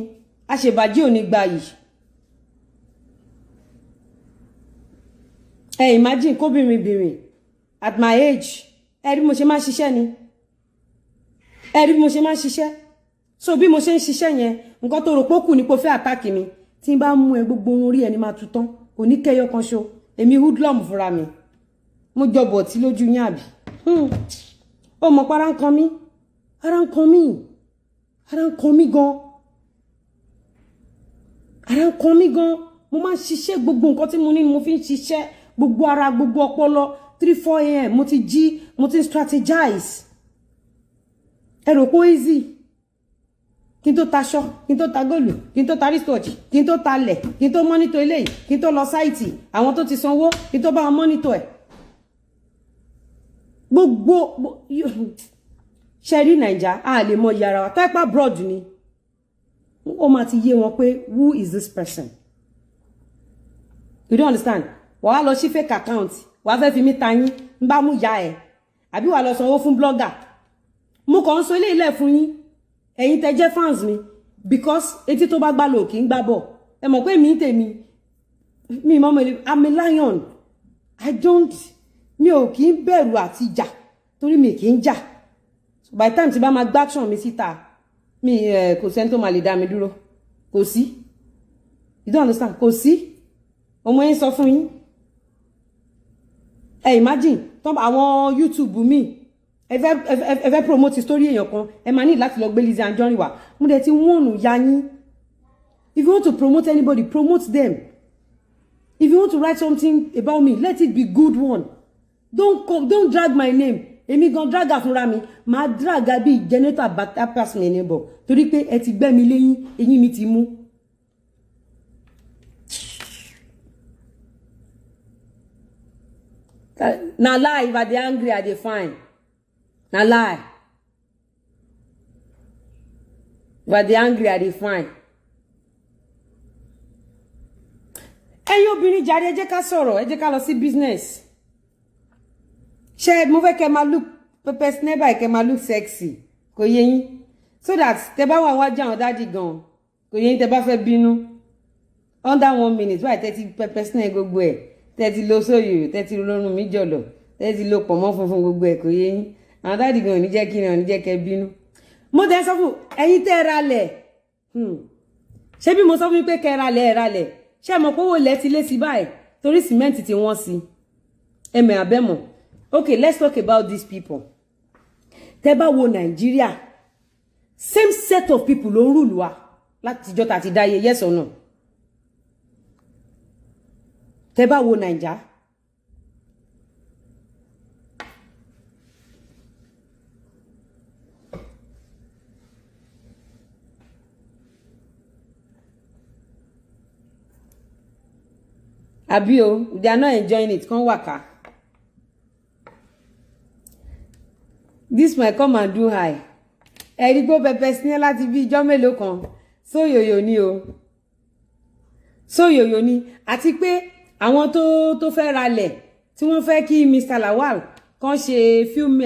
àṣebàjẹ́ ò ní gbayì. Imagine kóbìnrin at my age ẹ rí mo ṣe máa ṣiṣẹ́ ni ẹ rí mo ṣe máa ṣiṣẹ́ so bí mo ṣe ń ṣiṣẹ́ yẹn nǹkan tó rò pé kù ní kó fẹ́ attack mi tí n bá mú ẹ gbogbo orí ẹni máa tután kò ní kẹyọ kan ṣo èmi hoodlum fúnra mi mo jọbọ tí lójú yín àbí ó mọ para ń kan mí ara ń kan mí gan ara ń kan mí gan mo máa ń ṣiṣẹ́ gbogbo nǹkan tí mo ní mo fi ń ṣiṣẹ́ gbogbo ara gbogbo ọpọlọ 3-4 am mo ti jí mo ti strategize ẹ rò pé easy kí n tó taṣọ kí n tó ta góòlù kí n tó ta research kí n tó talẹ̀ kí n tó monitor eléyìí kí n tó lọ sáìtì àwọn tó ti sanwó kí n tó bá wọn monitor ẹ̀ gbogbo ṣẹ́rí Naija a lè mọ yàrá wa táìpá broad ni ó máa ti yé wọn pé who is this person you don't understand wàá lọ sí fake account wàá fẹ́ fi mí ta yín ń bá mú ya ẹ̀ àbí wàá lọ sanwó fún blogger mo kàn ń sọ ilé ilẹ̀ fún yín ẹ̀yin tẹ́ jẹ́ fans mi because etí tó bá gbá lò kì í gbá bọ̀ ẹ mọ̀ pé mi tèmi mi mọ́ mi I'm a lion mi ò kì í bẹ̀rù àti jà torí mi kì í jà by the time tí bá máa gbáṣàn mi síta mi kò sẹ́ni tó máa lè dá mi dúró kò sí you don't understand kò sí ọmọ yín sọ fún yín imagine tó àwọn YouTube mi ẹ fẹ́ promote story èèyàn kan ẹ máa ní láti lọ gbé Lizzy Anjorin wá mo dẹ̀ ti wọ́n ya yín if you want to promote anybody promote them if you want to write something about me let it be good one don't drag my name èmi gan draga fúnra mi máa draga bí generator bata pass mi ní bọ̀ torí pé ẹ ti gbẹ́ mi lẹ́yìn eyín mi ti mú. Na lie if I dey angry I dey fine na lie if I dey angry I dey fine. ẹ̀yin obìnrin jàre ẹ jẹ́ ká sọ̀rọ̀ ẹ jẹ́ ká lọ sí business ṣe mo fẹ́ kẹ́ máa look pepper snapper kẹ́ máa look sexy kò yé yín so that tẹ́ bá wà wájú àwọn dáàdì gan kò yé yín tẹ́ bá fẹ́ bínú under 1 minute wáyé tẹ́ ti pepper snap gbogbo ẹ̀ tẹ́ ti lo sóyò tẹ́ ti lórun mi jọ̀lọ̀ tẹ́ ti lo pọ̀mọ́ funfun gbogbo ẹ̀ kò yé yín àwọn dáàdì gan ò ní jẹ́ kí ni ò ní jẹ́ kẹ́ bínú mo tẹ́ sọ fún ẹ̀yin tẹ́ ra lẹ̀ ṣé bí mo sọ fún yín pé kẹ́ ra lẹ̀ ṣé mọ̀ pé owó lẹ̀ ti lé sí báyìí torí sìmẹ́ǹtì tí wọ́n sí ẹ̀mẹ̀ àbẹ́mọ̀. Okay, let's talk about these people. Tẹ́ bá wo Nigeria, same set of people ló ń rule wa láti jọ́ tá ti dáyé, yes or no? Tẹ́ bá wo Naija. Àbí o, they are not enjoying it, kan waka. This might come and do high. Eri go pepper snare láti bí ijọ́ mélòó kan. So yoyo ni o. So yoyo ni. Àti pé àwọn tó fẹ́ ralẹ̀ tí wọ́n fẹ́ kí Mr. Lawal kan ṣe film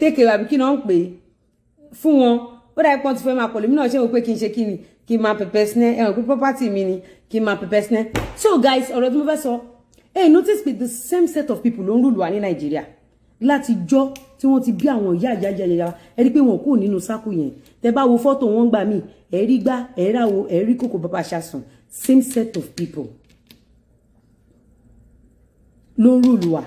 take àbí kí náà ń pè fún wọn. Ó dà pọ́n ti fẹ́ máa pọ̀ lèmi náà ṣe wò pé kí n ṣe kí ni kí n máa pepper snare ẹ̀wọ̀n pé property mi ni kí n máa pepper snare. So guys ọ̀rọ̀ tí mo fẹ́ sọ notice pé the same set of people ló ń rule wa ní Nigeria. Láti jọ́ tí wọ́n ti bí àwọn ìyá ẹ rí pé wọn kò nínú sákù yẹn tẹ́ bá wo fọ́tò wọn gbà mí ẹ rí gbá ẹ ráwo ẹ rí kòkò bàbá ṣàsùn same set of people ló ń rúlu wa.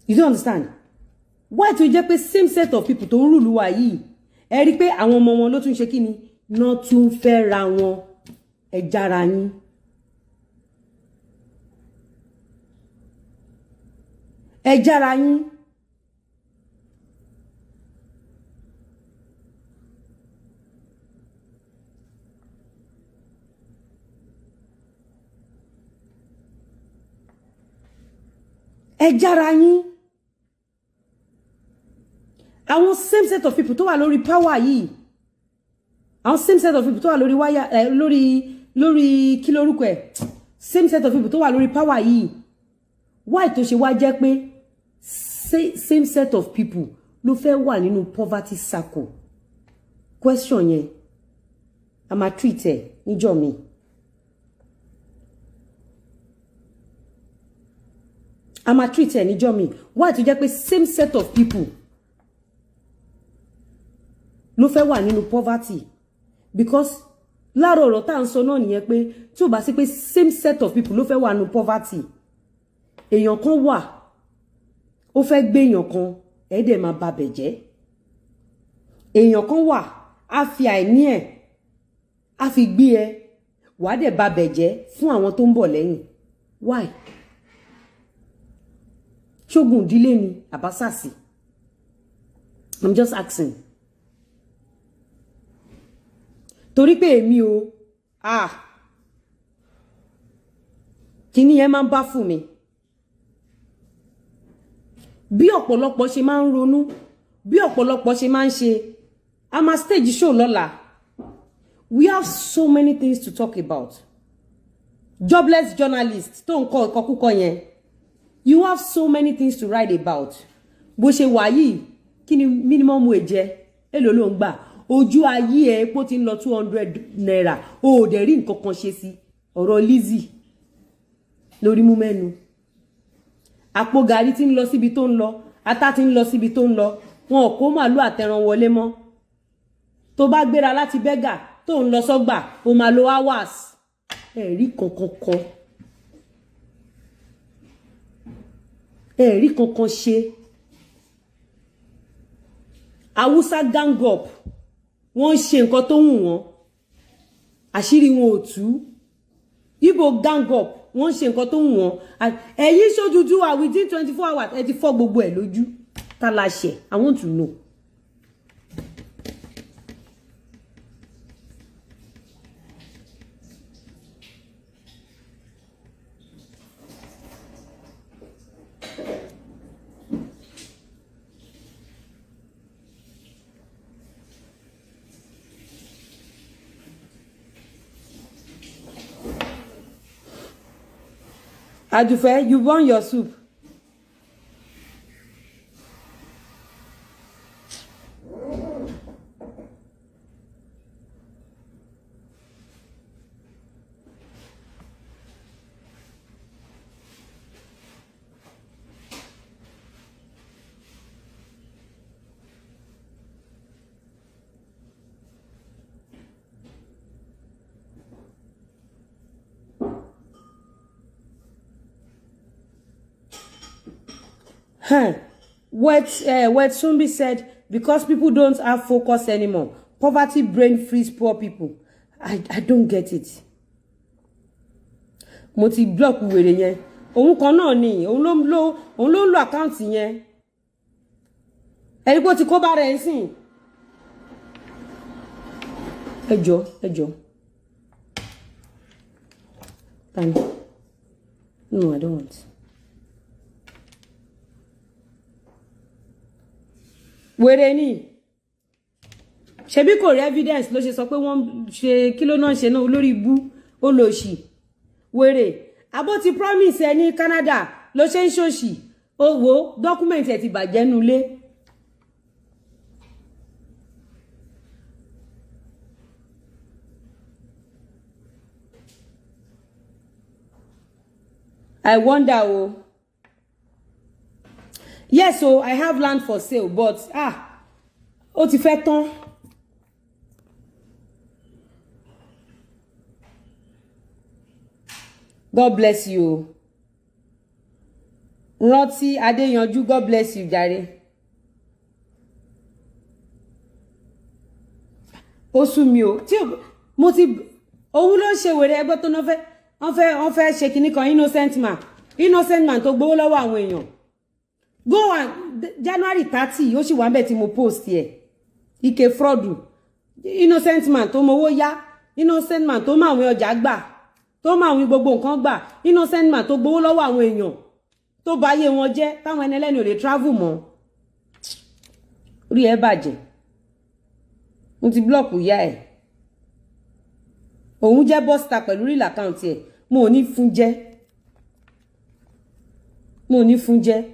You don't understand why tó jẹ́ pé same set of people tó ń rúlu wa yìí ẹ rí pé àwọn ọmọ wọn ló tún ṣe kí ni náà tún fẹ́ ra wọn ẹ jára yín. Ẹ jára yín. Ẹ jára yín. Àwọn same set of people tó wà lórí power yìí. Àwọn same set of people tó wà lórí wire lórí kí lórúkọ ẹ̀. Same set of people tó wà lórí power yìí. Why tó ṣe wá jẹ́ pé same set of people ló fẹ́ wà nínú poverty circle. Question yẹn a máa treat ẹ níjọ́ mi. A máa treat ẹ níjọ́ mi. Why tó jẹ́ pé same set of people ló fẹ́ wà nínú poverty? Because láàárọ̀ ọ̀rọ̀ tá à ń sọ náà nìyẹn pé tí ò bá sí pé same set of people ló fẹ́ wà nínú poverty, èèyàn kan wà ó fẹ́ gbé èèyàn kan ẹ̀ dẹ̀ máa ba bẹ̀ jẹ́. Èèyàn kan wà á fi àìní ẹ̀ á fi gbé ẹ wàá dẹ̀ ba bẹ̀ jẹ́ fún àwọn tó ń bọ̀ lẹ́yìn. Why? Ṣógun ìdílé ni àbásàsì? I'm just asking. Torí pé èmi o kíní yẹn máa ń bá fún mi. Bí ọ̀pọ̀lọpọ̀ ṣe máa ń ronú, bí ọ̀pọ̀lọpọ̀ ṣe máa ń ṣe, a máa stage show lọ́la. We have so many things to talk about. Jobless journalist tó ń kọ ìkọkúkọ yẹn. You have so many things to write about. Bó ṣe wà yìí, kí ni minimum wage èló ló ń gbà? Ojú ayé ẹ pó ti ń lọ 200 naira. O ò dẹ̀ rí nǹkan kan ṣe sí. Ọ̀rọ̀ Lizzy lórí mú mẹ́nu. Àpò gàrí tí ń lọ síbi tó ń lọ, ata tí ń lọ síbi tó ń lọ, wọn ò kó màálù àtẹran wọlé mọ́. Tó bá gbéra láti bẹ́gà tó ń lọ sọ́gbà, o máa lo hours. Ẹ̀rí kankan. Ẹ̀rí kankan ṣe. Hausa gang up. Wọ́n ṣe nǹkan tó wù wọ́n. Àṣírí wọn ò tú. Igbo gang up. Wọ́n ṣe nǹkan tó wù wọ́n. Ẹ̀yin Ṣódùduwà within 24 hours ẹ ti fọ́ gbogbo ẹ̀ lójú. Ta la ṣe? I want to know. Adufe, you burn your soup. What Sumbi said, because people don't have focus anymore. Poverty brain frees poor people. I don't get it. Mo ti block wèrè yẹn. Òun kan náà ni, òun ló ń lo account yẹn. Ẹni pé ó ti kó bá rẹ̀ ńsìn. Ẹ jọ̀ọ́. Thank you. No, I don't want. Wèrè ni. Ṣebí kò rí evidence ló ṣe sọ pé wọ́n ṣe kí ló náà ṣe náà olórí ibú olóṣì. Wèrè. Abo ti promise ẹ ní Canada ló ṣe ń ṣòṣì. Ó wo document ẹ ti bàjẹ́ nulé. I wonder yes, so I have land for sale, but ó ti fẹ́ tán. God bless you. Rántí Adéyanjú, God bless you, jàre. Ó sú mi o. Tí mo ti òun ló ṣe wèrè ẹgbẹ́ tó wọ́n fẹ́ ṣe kinní kan innocent man tó gbowó lọ́wọ́ àwọn èèyàn. Go on January 30 ó sì wà ńbẹ̀ tí mo post ẹ̀. Ike fraud. Innocent man tó mowó yá, innocent man tó máa àwọn ọjà gbà, tó máa àwọn gbogbo nǹkan gbà, innocent man tó gbowó lọ́wọ́ àwọn èèyàn, tó bá yé wọn jẹ́ táwọn ẹni ẹlẹ́ni ò lè travel mọ́. Orí ẹ̀ bàjẹ́. Mo ti block ìyá ẹ̀. Òun jẹ́ bọ́sítà pẹ̀lú real account ẹ̀. Mo ò ní fún jẹ́.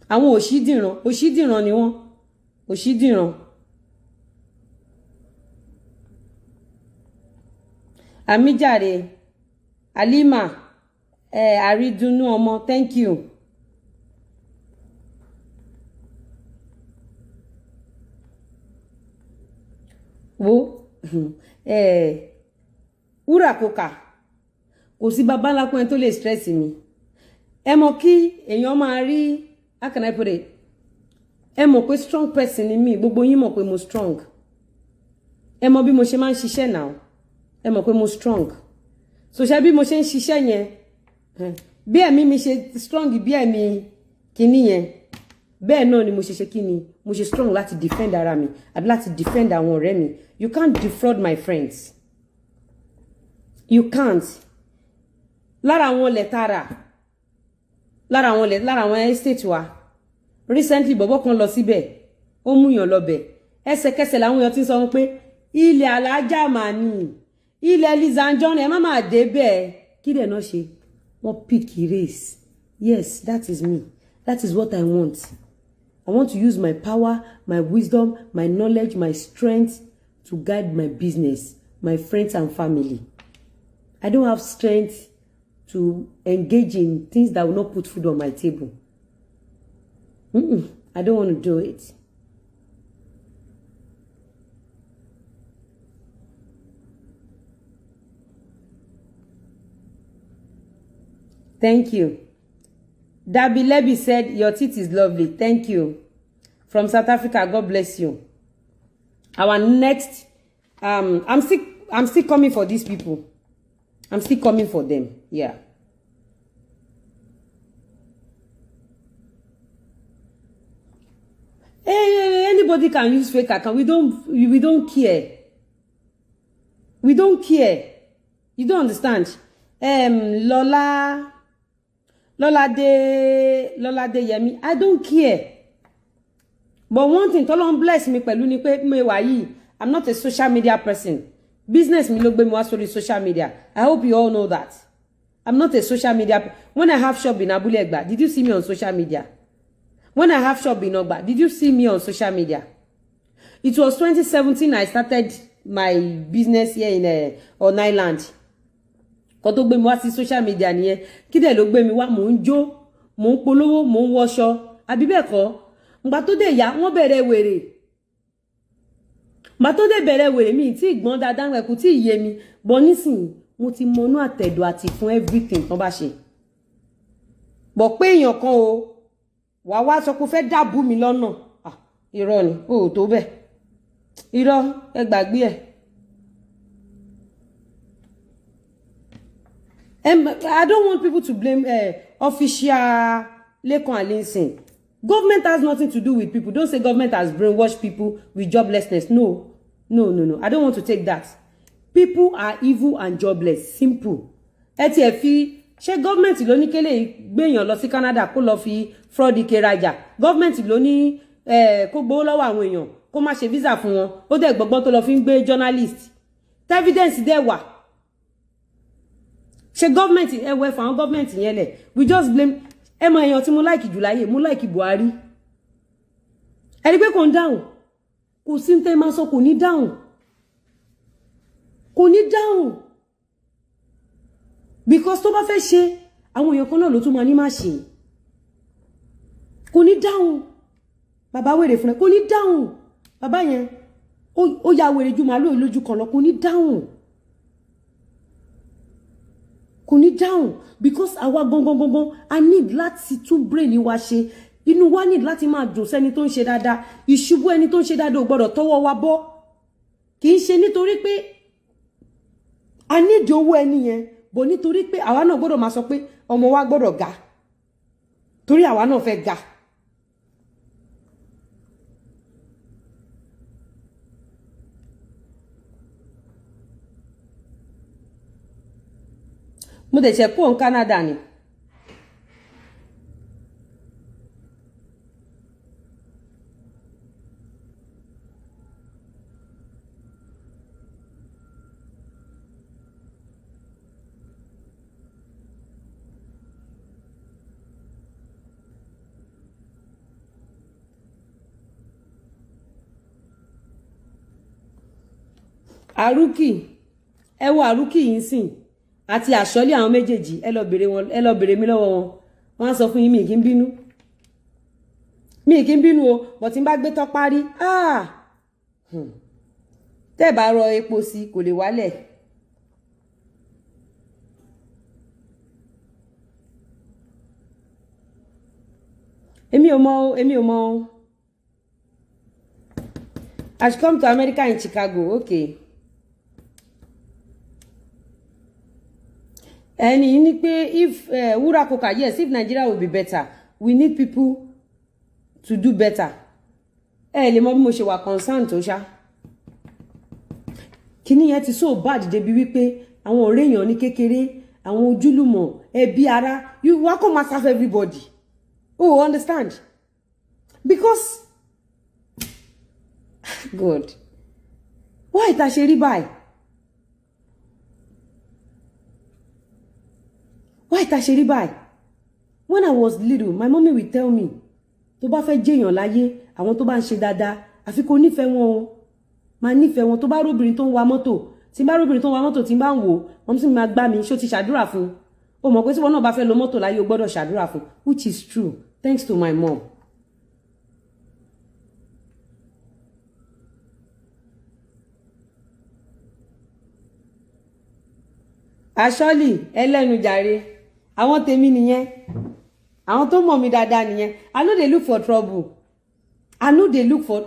àwọn òṣìdìran ni wọ́n òṣìdìran. Àmìjàre Halima àrídùnnú ọmọ, thank you. Wo wúrà kòkà kò sí bàbá ńlá kan tó lè stress mi. Ẹ mọ̀ kí èèyàn máa rí, how can I put it? Ẹ mọ̀ pé strong person ni mí, gbogbo yín mọ̀ pé mo strong. Ẹ mọ̀ bí mo ṣe máa ń ṣiṣẹ́ now. Ẹ mọ̀ pé mo strong. So ṣe bí mo ṣe ń ṣiṣẹ́ yẹn, bí ẹ̀mí mi ṣe strong bí ẹ̀mí kíní yẹn, bẹ́ẹ̀ náà ni mo ṣe ṣe kíni, mo ṣe strong láti defend ara mi àbí láti defend àwọn ọ̀rẹ́ mi. You can't defraud my friends. You can't. Lára àwọn lẹ́tàrà, lára àwọn estate wa. Recently bọ̀bọ̀ kan lọ síbẹ̀, ó mú yàn lọ bẹ̀. Ẹsẹ̀kẹsẹ̀ làwọn èèyàn ti sọ pé ilẹ̀ alájà mà ní, ilẹ̀ Lizzy Anjorin ẹ má máa dé bẹ́ẹ̀. Kí dẹ̀ náà ṣe? Wọ́n pick race. Yes, that is me. That is what I want. I want to use my power, my wisdom, my knowledge, my strength to guide my business, my friends and family. I don't have strength to engage in things that will not put food on my table. I don't want to do it. Thank you. Dabi Lebi said, your teeth is lovely. Thank you. From South Africa, God bless you. Our next, I'm still coming for these people. I'm still coming for them. Yeah. Anybody can use fake account. We don't care. We don't care. You don't understand. Lola de Yemi, I don't care. But one thing, Tolong bless me pẹ̀lú ni pé me wà yìí, I'm not a social media person. Business mi ló gbé mi wá sórí social media. I hope you all know that. I'm not a social media. When I have shop in Abule Egba, did you see me on social media? When I have shop in Ogba, did you see me on social media? It was 2017 I started my business here in on Island. Kó tó gbé mi wá sí social media nìyẹn. Kí dẹ̀ ló gbé mi wá, mò ń jó, mò ń polówó, mò ń wọṣọ. Àbí bẹ́ẹ̀ kọ́? Ngbà tó dé yá, wọ́n bẹ̀rẹ̀ wèrè. Ngbà tó dé bẹ̀rẹ̀ wèrè mi tí ìgbọ́n dáadáa ń kú tí ìyé mi. Bọ́ nísìnyí, mo ti mọnú àtẹ̀dọ̀ àti fún everything tán bá ṣe. Bọ̀ pé èèyàn kan o, wà wá sọ pé ó fẹ́ dàbú mi lọ́nà. Irọ́ ni, ó tó bẹ́ẹ̀. Irọ́, ẹ gbàgbé ẹ̀. I don't want people to blame official Lekan Alinsin. Government has nothing to do with people. Don't say government has brainwashed people with joblessness. No. I don't want to take that. People are evil and jobless. Simple. Ṣé government ló ní kélé gbéyàn lọ sí Canada kó lọ fi fraud ike rajà. Government ló ní kó gbowó lọ́wọ́ àwọn èèyàn kó má ṣe visa fún wọn. Ó dẹ̀ gbọ́gbọ́n tó lọ fi ń gbé journalist. Evidence dẹ̀ wà. Ṣé government ẹwẹ́ fún àwọn government yẹn lẹ̀. We just blame. Ẹ mọ èèyàn tí mo like jù láyé, mo like Buhari. Ẹni pé kò ń dáhùn. Kò sí ń tẹ́ máa sọ kò ní dáhùn. Kò ní dáhùn. Because tó bá fẹ́ ṣe, àwọn èèyàn kan náà ló tún máa ní má ṣe. Kò ní dáhùn. Bàbá wèrè fún ẹ, kò ní dáhùn. Bàbá yẹn, ó ya wèrè ju màálù lójú kan lọ, kò ní dáhùn. Kò ní dáhùn. Because àwa gangan, I need láti tún brain wa ṣe. Inú wa need láti máa dùn sẹ́ni tó ń ṣe dáadáa. Ìṣubú ẹni tó ń ṣe dáadáa ò gbọ́dọ̀ tọwọ́ wa bọ́. Kì í ṣe nítorí pé a need owó ẹni yẹn, bó nítorí pé àwa náà gbọ́dọ̀ máa sọ pé ọmọ wa gbọ́dọ̀ ga. Torí àwa náà fẹ́ ga. Mo dẹ̀ ṣe kó Canada ni. Aruki ẹ wo Aruki yìí sìn àti Àṣọlé àwọn méjèèjì ẹ lọ bèrè mi lọ́wọ́ wọn wọ́n á sọ fún yín mi kì í bínú o but tí n bá gbé tọ́ parí tẹ́ bá rọ epo sí kò lè wálẹ̀. èmi ò mọ̀ I should come to America in Chicago. Okay. And you need pay if Wura Koka, yes, if Nigeria will be better, we need people to do better. Le mo bí mo ṣe wà concerned tó ṣá. Kíni yẹn ti so bad débi wípé àwọn ọ̀rẹ́ èyàn ní kékeré, àwọn ojúlùmọ̀, ẹbí ará, you wa ko ma serve everybody. Oh, understand? Because God. Why ta ṣe rí báyìí? Why ta ṣe rí báyìí? When I was little, my mommy would tell me, tó bá fẹ́ jẹ́yàn láyé, àwọn tó bá ń ṣe dáadáa, àfi kó nífẹ̀ẹ́ wọn o. Máa nífẹ̀ẹ́ wọn tó bá róbìnrin tó ń wa mọ́tò. Tí bá róbìnrin tó ń wa mọ́tò tí bá ń wò, wọ́n sì máa gbá mi, ṣó ti ṣàdúrà fún. Ó mọ̀ pé tí wọ́n náà bá fẹ́ lo mọ́tò láyé o gbọ́dọ̀ ṣàdúrà fún, which is true, thanks to my mom. Àṣọlì ẹlẹ́nu jàre àwọn tèmi nìyẹn àwọn tó mọ̀ mí dáadáa nìyẹn I no dey look for trouble I no dey look for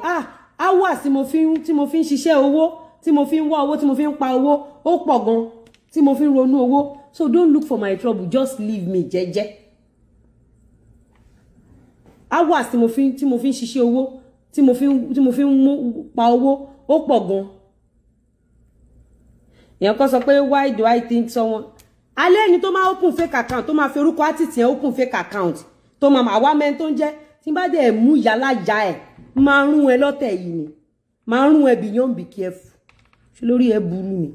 hours tí mo fi ń ṣiṣẹ́ owó tí mo fi ń wá owó tí mo fi ń pa owó ó pọ̀ gan tí mo fi ń ronú owó so don't look for my trouble just leave me jẹ́jẹ́ hours tí mo fi ń ṣiṣẹ́ owó tí mo fi ń pa owó ó pọ̀ gan. Yẹn kọ́ sọ pé why do I think someone alẹ́ ni tó máa open fake account tó máa fi orúkọ artist yẹn open fake account tó máa wá mẹ́rin tó ń jẹ́ tí bá dẹ̀ mú ìyálàjà ẹ̀ máa rún ẹ lọ́tẹ̀ yìí ni máa rún ẹ beyond be careful ṣe lórí ẹ burú ni.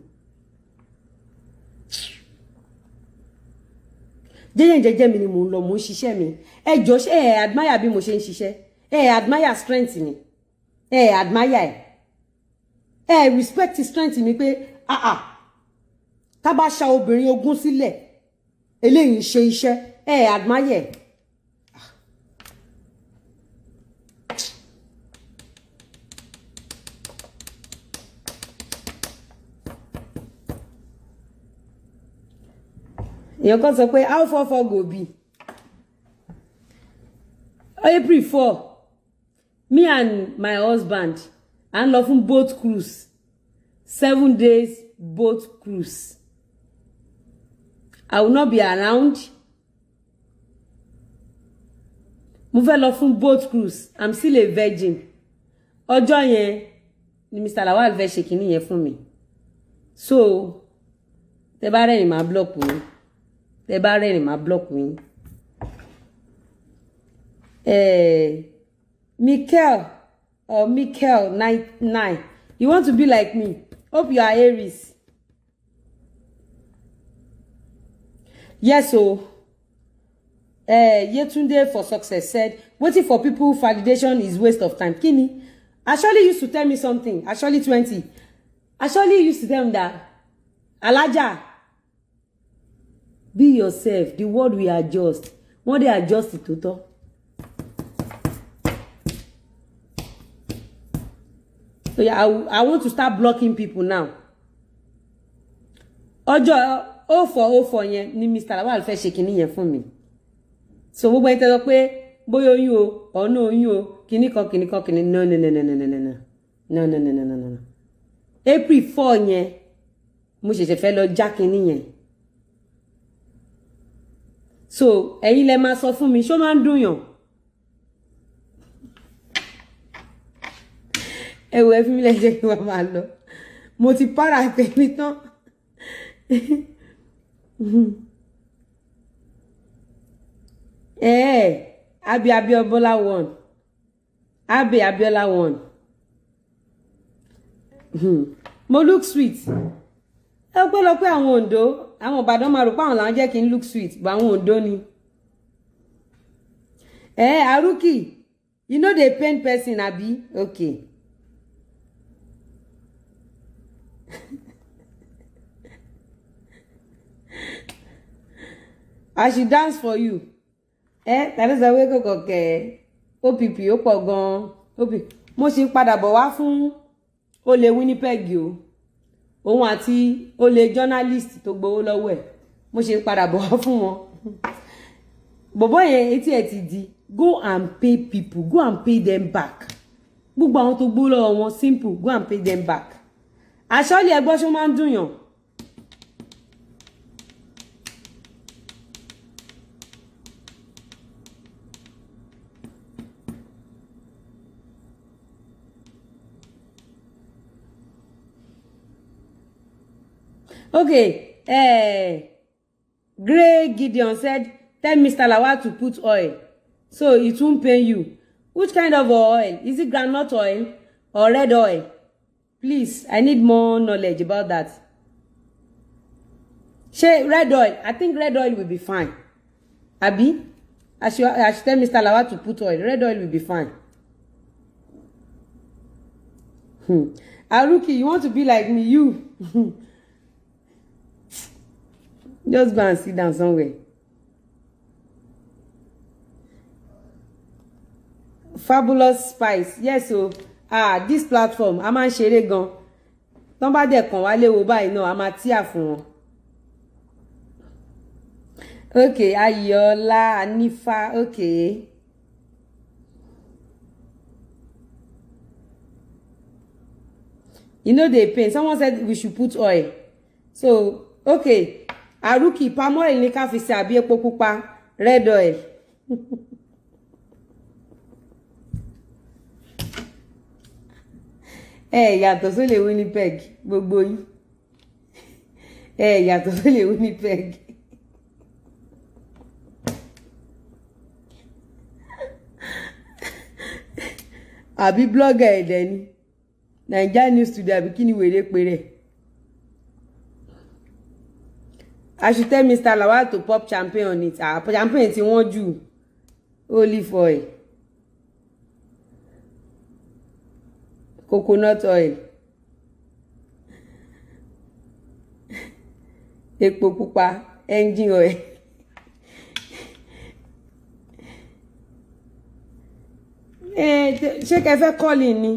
jẹ́jẹ́ mi ni mò ń lọ mò ń ṣiṣẹ́ mi ẹ jọ ṣe ẹ admire bí mo ṣe ń ṣiṣẹ́ ẹ admire strength mi ẹ admire ẹ respect strength mi pé tá bá ṣa obìnrin ogún sílẹ̀ eléyìí ṣe iṣẹ́ ẹ admire èèyàn kan sọ pé how far go be April 4 me and my husband and lọ fún boat cruise 7 days boat cruise. I will not be around. Mo fẹ́ lọ fún boat cruise. I'm still a virgin. Ọjọ́ yẹn ni Mr. Lawal fẹ́ ṣe kíní yẹn fún mi. So, tẹ́ bá rẹ́rìn máa block mi. Tẹ́ bá rẹ́rìn máa block mi. Michael 99. You want to be like me? Hope you are Aries. Yes, so Yetunde for success said, waiting for people validation is waste of time. Kini, Asholi used to tell me something. Asholi 20. Asholi used to tell me that, Alaja, be yourself. The world will adjust. When they adjust it, total. So yeah, I want to start blocking people now. Ọjọ́ 04 yẹn ni Mr. Lawal fẹ́ ṣe kíní yẹn fún mi. So gbogbo ẹni tẹ́ sọ pé bóyá oyún o, ọ̀nà oyún o, kíní kan no. April 4 yẹn mo ṣẹ̀ṣẹ̀ fẹ́ lọ já kíní yẹn. So ẹ̀yin lẹ máa sọ fún mi ṣó máa ń dùn yàn. Ẹ̀wọ̀ ẹ fi mi lẹ jẹ́ kí wọ́n máa lọ. Mo ti para tèmi tán. Abiola won. Abiola won. Mo look sweet. Ẹ pé lọ pé àwọn Ondo, àwọn Ìbàdàn máa rò pé àwọn làwọn jẹ́ kí n look sweet, but àwọn Ondo ni. Aruki, you know dey pain person abi? Okay. I should dance for you. That is the way kò kẹ̀ OPP ó pọ̀ gan-an. OPP mo ṣì ń padà bọ̀ wá fún olè Winnipeg o. Òun àti olè journalist tó gbowó lọ́wọ́ ẹ̀. Mo ṣì ń padà bọ̀ wá fún wọn. Bọ̀bọ́ yẹn etí ẹ̀ ti di. Go and pay people. Go and pay them back. Gbogbo àwọn tó gbowó lọ́wọ́ wọn simple. Go and pay them back. Àṣọ́lé ẹgbọ́n ṣó máa ń dùn yàn. Okay, Gray Gideon said, tell Mr. Lawal to put oil, so it won't pain you. Which kind of oil? Is it groundnut oil or red oil? Please, I need more knowledge about that. Red oil. I think red oil will be fine. Abi, I should tell Mr. Lawal to put oil. Red oil will be fine. Aruki, you want to be like me? You. Just go and sit down somewhere. Fabulous Spice. Yes, so this platform, a máa ń ṣeré gan. Tọ́n bá dẹ̀ kàn wá léwo báyìí náà, a máa tíà fún wọn. Okay, Ayọ̀lá, Anifa, okay. You know they pain. Someone said we should put oil. So, okay. Aruki, palm oil ní ká fi ṣe àbí epo pupa, red oil. Yàtọ̀ sólè Winnipeg, gbogbo yín. Yàtọ̀ sólè Winnipeg. Àbí blogger ẹ̀dẹ̀ ni. Naija News Studio àbí kí ni wèrè péré. I should tell Mr. Lawal to pop champagne on it. Champagne tí wọ́n jù. Olive oil. Coconut oil. Epo pupa. Engine oil. Ṣé kẹ́ fẹ́ calling ni?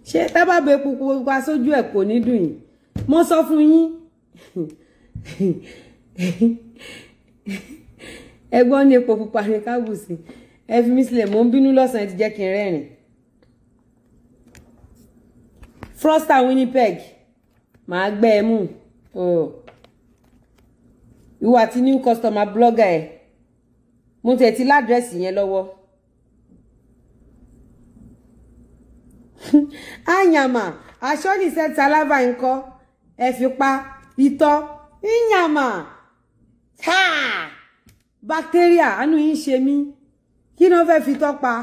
Ṣé tá bá bẹ pupa sójú ẹ̀ kò ní dùn yín? Mo sọ fún yín. Ẹ̀gbọ́n ní epo pupa ní kábùsì. Ẹ fi mí sílẹ̀, mo ń bínú lọ́sàn-án ti jẹ́ kí n rẹ́rìn. Froster Winnipeg. Màá gbé ẹ mú. Ìwọ àti new customer blogger ẹ̀. Mo tẹ̀ ti ládírẹ́sì yẹn lọ́wọ́. Anyama, Ashoni said saliva ńkọ́, ẹ fi pa itọ́. Inyama. Ha! Bacteria, àánú yín ṣe mí. Kí ló fẹ́ fi tọ́ pa?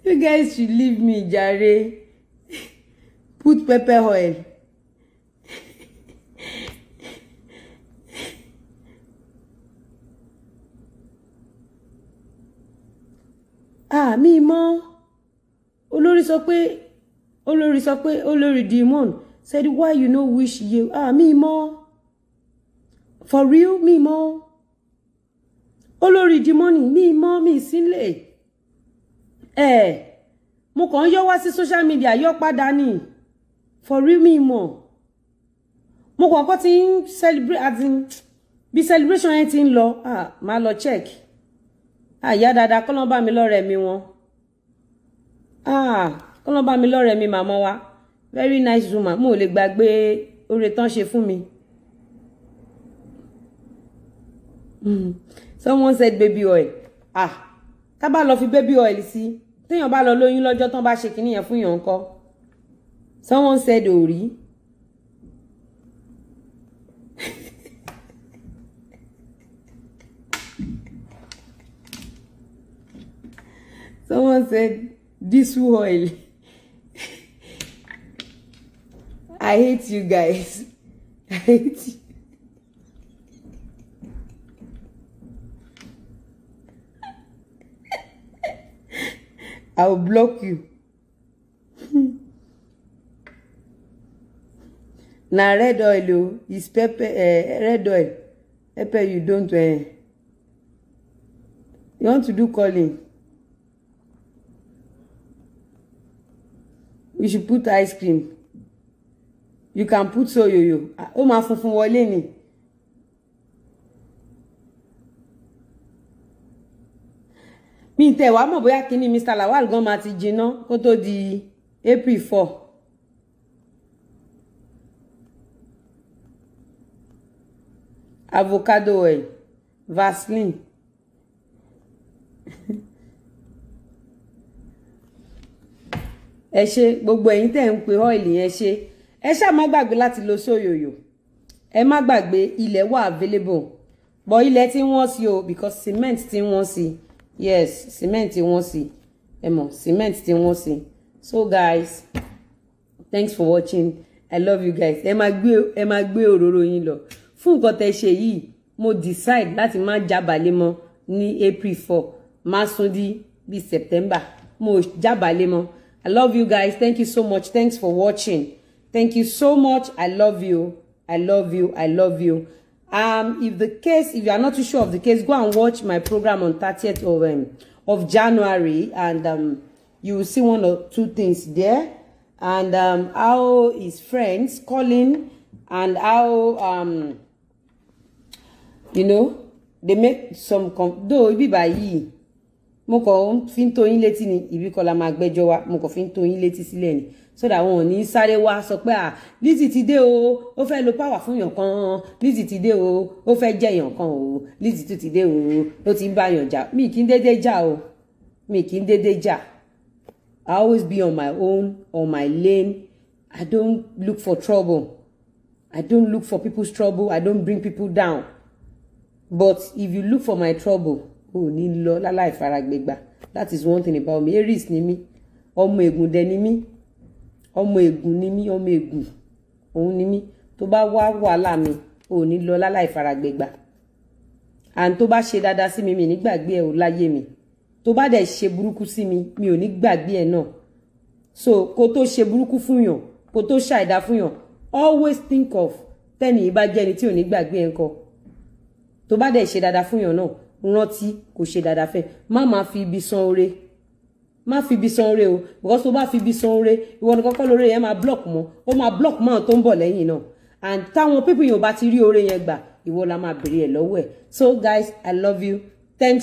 You guys should leave me, jare. Put pepper oil. Mi mọ̀. Olórí sọ pé Olórí Demon said why you no wish you. Mi mọ̀. For real, mi mọ̀. Olórí Demon mi mọ̀ mi sílẹ̀. Mo kàn yọ wá sí social media yọ padà ni. For real mi mọ̀. Mo kàn kọ́ ti ń celebrate as in bí celebration yẹn ti ń lọ. Má lọ check. Ìyá dáadáa kọ́ ló bá mi lọ́rẹ̀ mi wọn. Kọ́ ló bá mi lọ́rẹ̀ mi màmá wa. Very nice woman. Mo lè gbàgbé oore tán ṣe fún mi. Someone said baby oil. Ká bá lọ fi baby oil sí. Téèyàn bá lọ lóyún lọ́jọ́ tán bá ṣe kíní yẹn fún yàn ńkọ́. Someone said òrí. Someone said diesel oil. I hate you guys. I hate you. I will block you. Now red oil is pepper. Red oil. Pepper you don't. You want to do calling? We should put ice cream. You can put soyoyo. Ó máa funfun wọlé ni. Mi tẹ̀ wá mọ̀ bóyá kíní Mr. Lawal gan máa ti jiná kó tó di April 4. Avocado oil, Vaseline. Ẹ ṣé gbogbo ẹ̀yin tẹ́ ń pe oil yẹn ṣe. Ẹ ṣá má gbàgbé láti lo soyoyo. Ẹ má gbàgbé ilẹ̀ wà available. But ilẹ̀ tí wọ́n sí o because cement tí wọ́n sí. Yes, cement tí wọ́n sí. Ẹ mọ̀, cement tí wọ́n sí. So guys, thanks for watching. I love you guys. Ẹ má gbé òróró yín lọ. Fún nǹkan tẹ́ ṣe yìí, mo decide láti má jábàlé mọ́ ní April 4. Má sún di bí September. Mo jábàlé mọ́. I love you guys. Thank you so much. Thanks for watching. Thank you so much. I love you. I love you. I love you. If you are not too sure of the case, go and watch my program on 30th of January, and you will see one or two things there, and how his friends calling, and how they make some though ibi bayi mo ko fin to yin létí ni ibi ko la ma gbẹ́jọ́ wa mo ko fin to yin létí sílẹ̀ ni so that wọ́n ní sáré wá sọ pé Lizzy ti dé o ó fẹ́ lo power fún yan kan Lizzy ti dé o ó fẹ́ jẹ yan kan o Lizzy tún ti dé o ó ti ń bá yan jà mi kì í dédé jà o mi kì í dédé jà. I always be on my own, on my lane. I don't look for trouble. I don't look for people's trouble. I don't bring people down. But if you look for my trouble, ní lọ láláì faragbégbà. That is one thing about me. Aries ni mí. Ọmọ Ègún dẹ̀ ni mí. Ọmọ Ègún ni mí, ọmọ Ègún. Òun ni mí. Tó bá wá wàhálà mi, ní lọ láláì faragbégbà. And tó bá ṣe dáadáa sí mi, mi ní gbàgbé ẹ̀ o láyé mi. Tó bá dẹ̀ ṣe burúkú sí mi, mi ò ní gbàgbé ẹ̀ náà. So, kó tó ṣe burúkú fún yàn, kó tó ṣàìdá fún yàn, always think of tẹ́ni ìbá jẹ́ ẹni tí ò ní gbàgbé ẹ̀ ńkọ́. Tó bá dẹ̀ ṣe dáadáa fún yàn náà, rántí kò ṣe dáadáa fẹ́. Má fi ibi san oore. Má fi ibi san oore o. Because tó bá fi ibi san oore, ìwọ ni kọ́kọ́ lóore yẹn máa block mọ́. Ó máa block mọ́ tó ń bọ̀ lẹ́yìn náà. And táwọn people yẹn ò bá ti rí oore yẹn gbà, ìwọ la máa bèrè ẹ̀ lọ́wọ́ ẹ̀. So guys, I love you.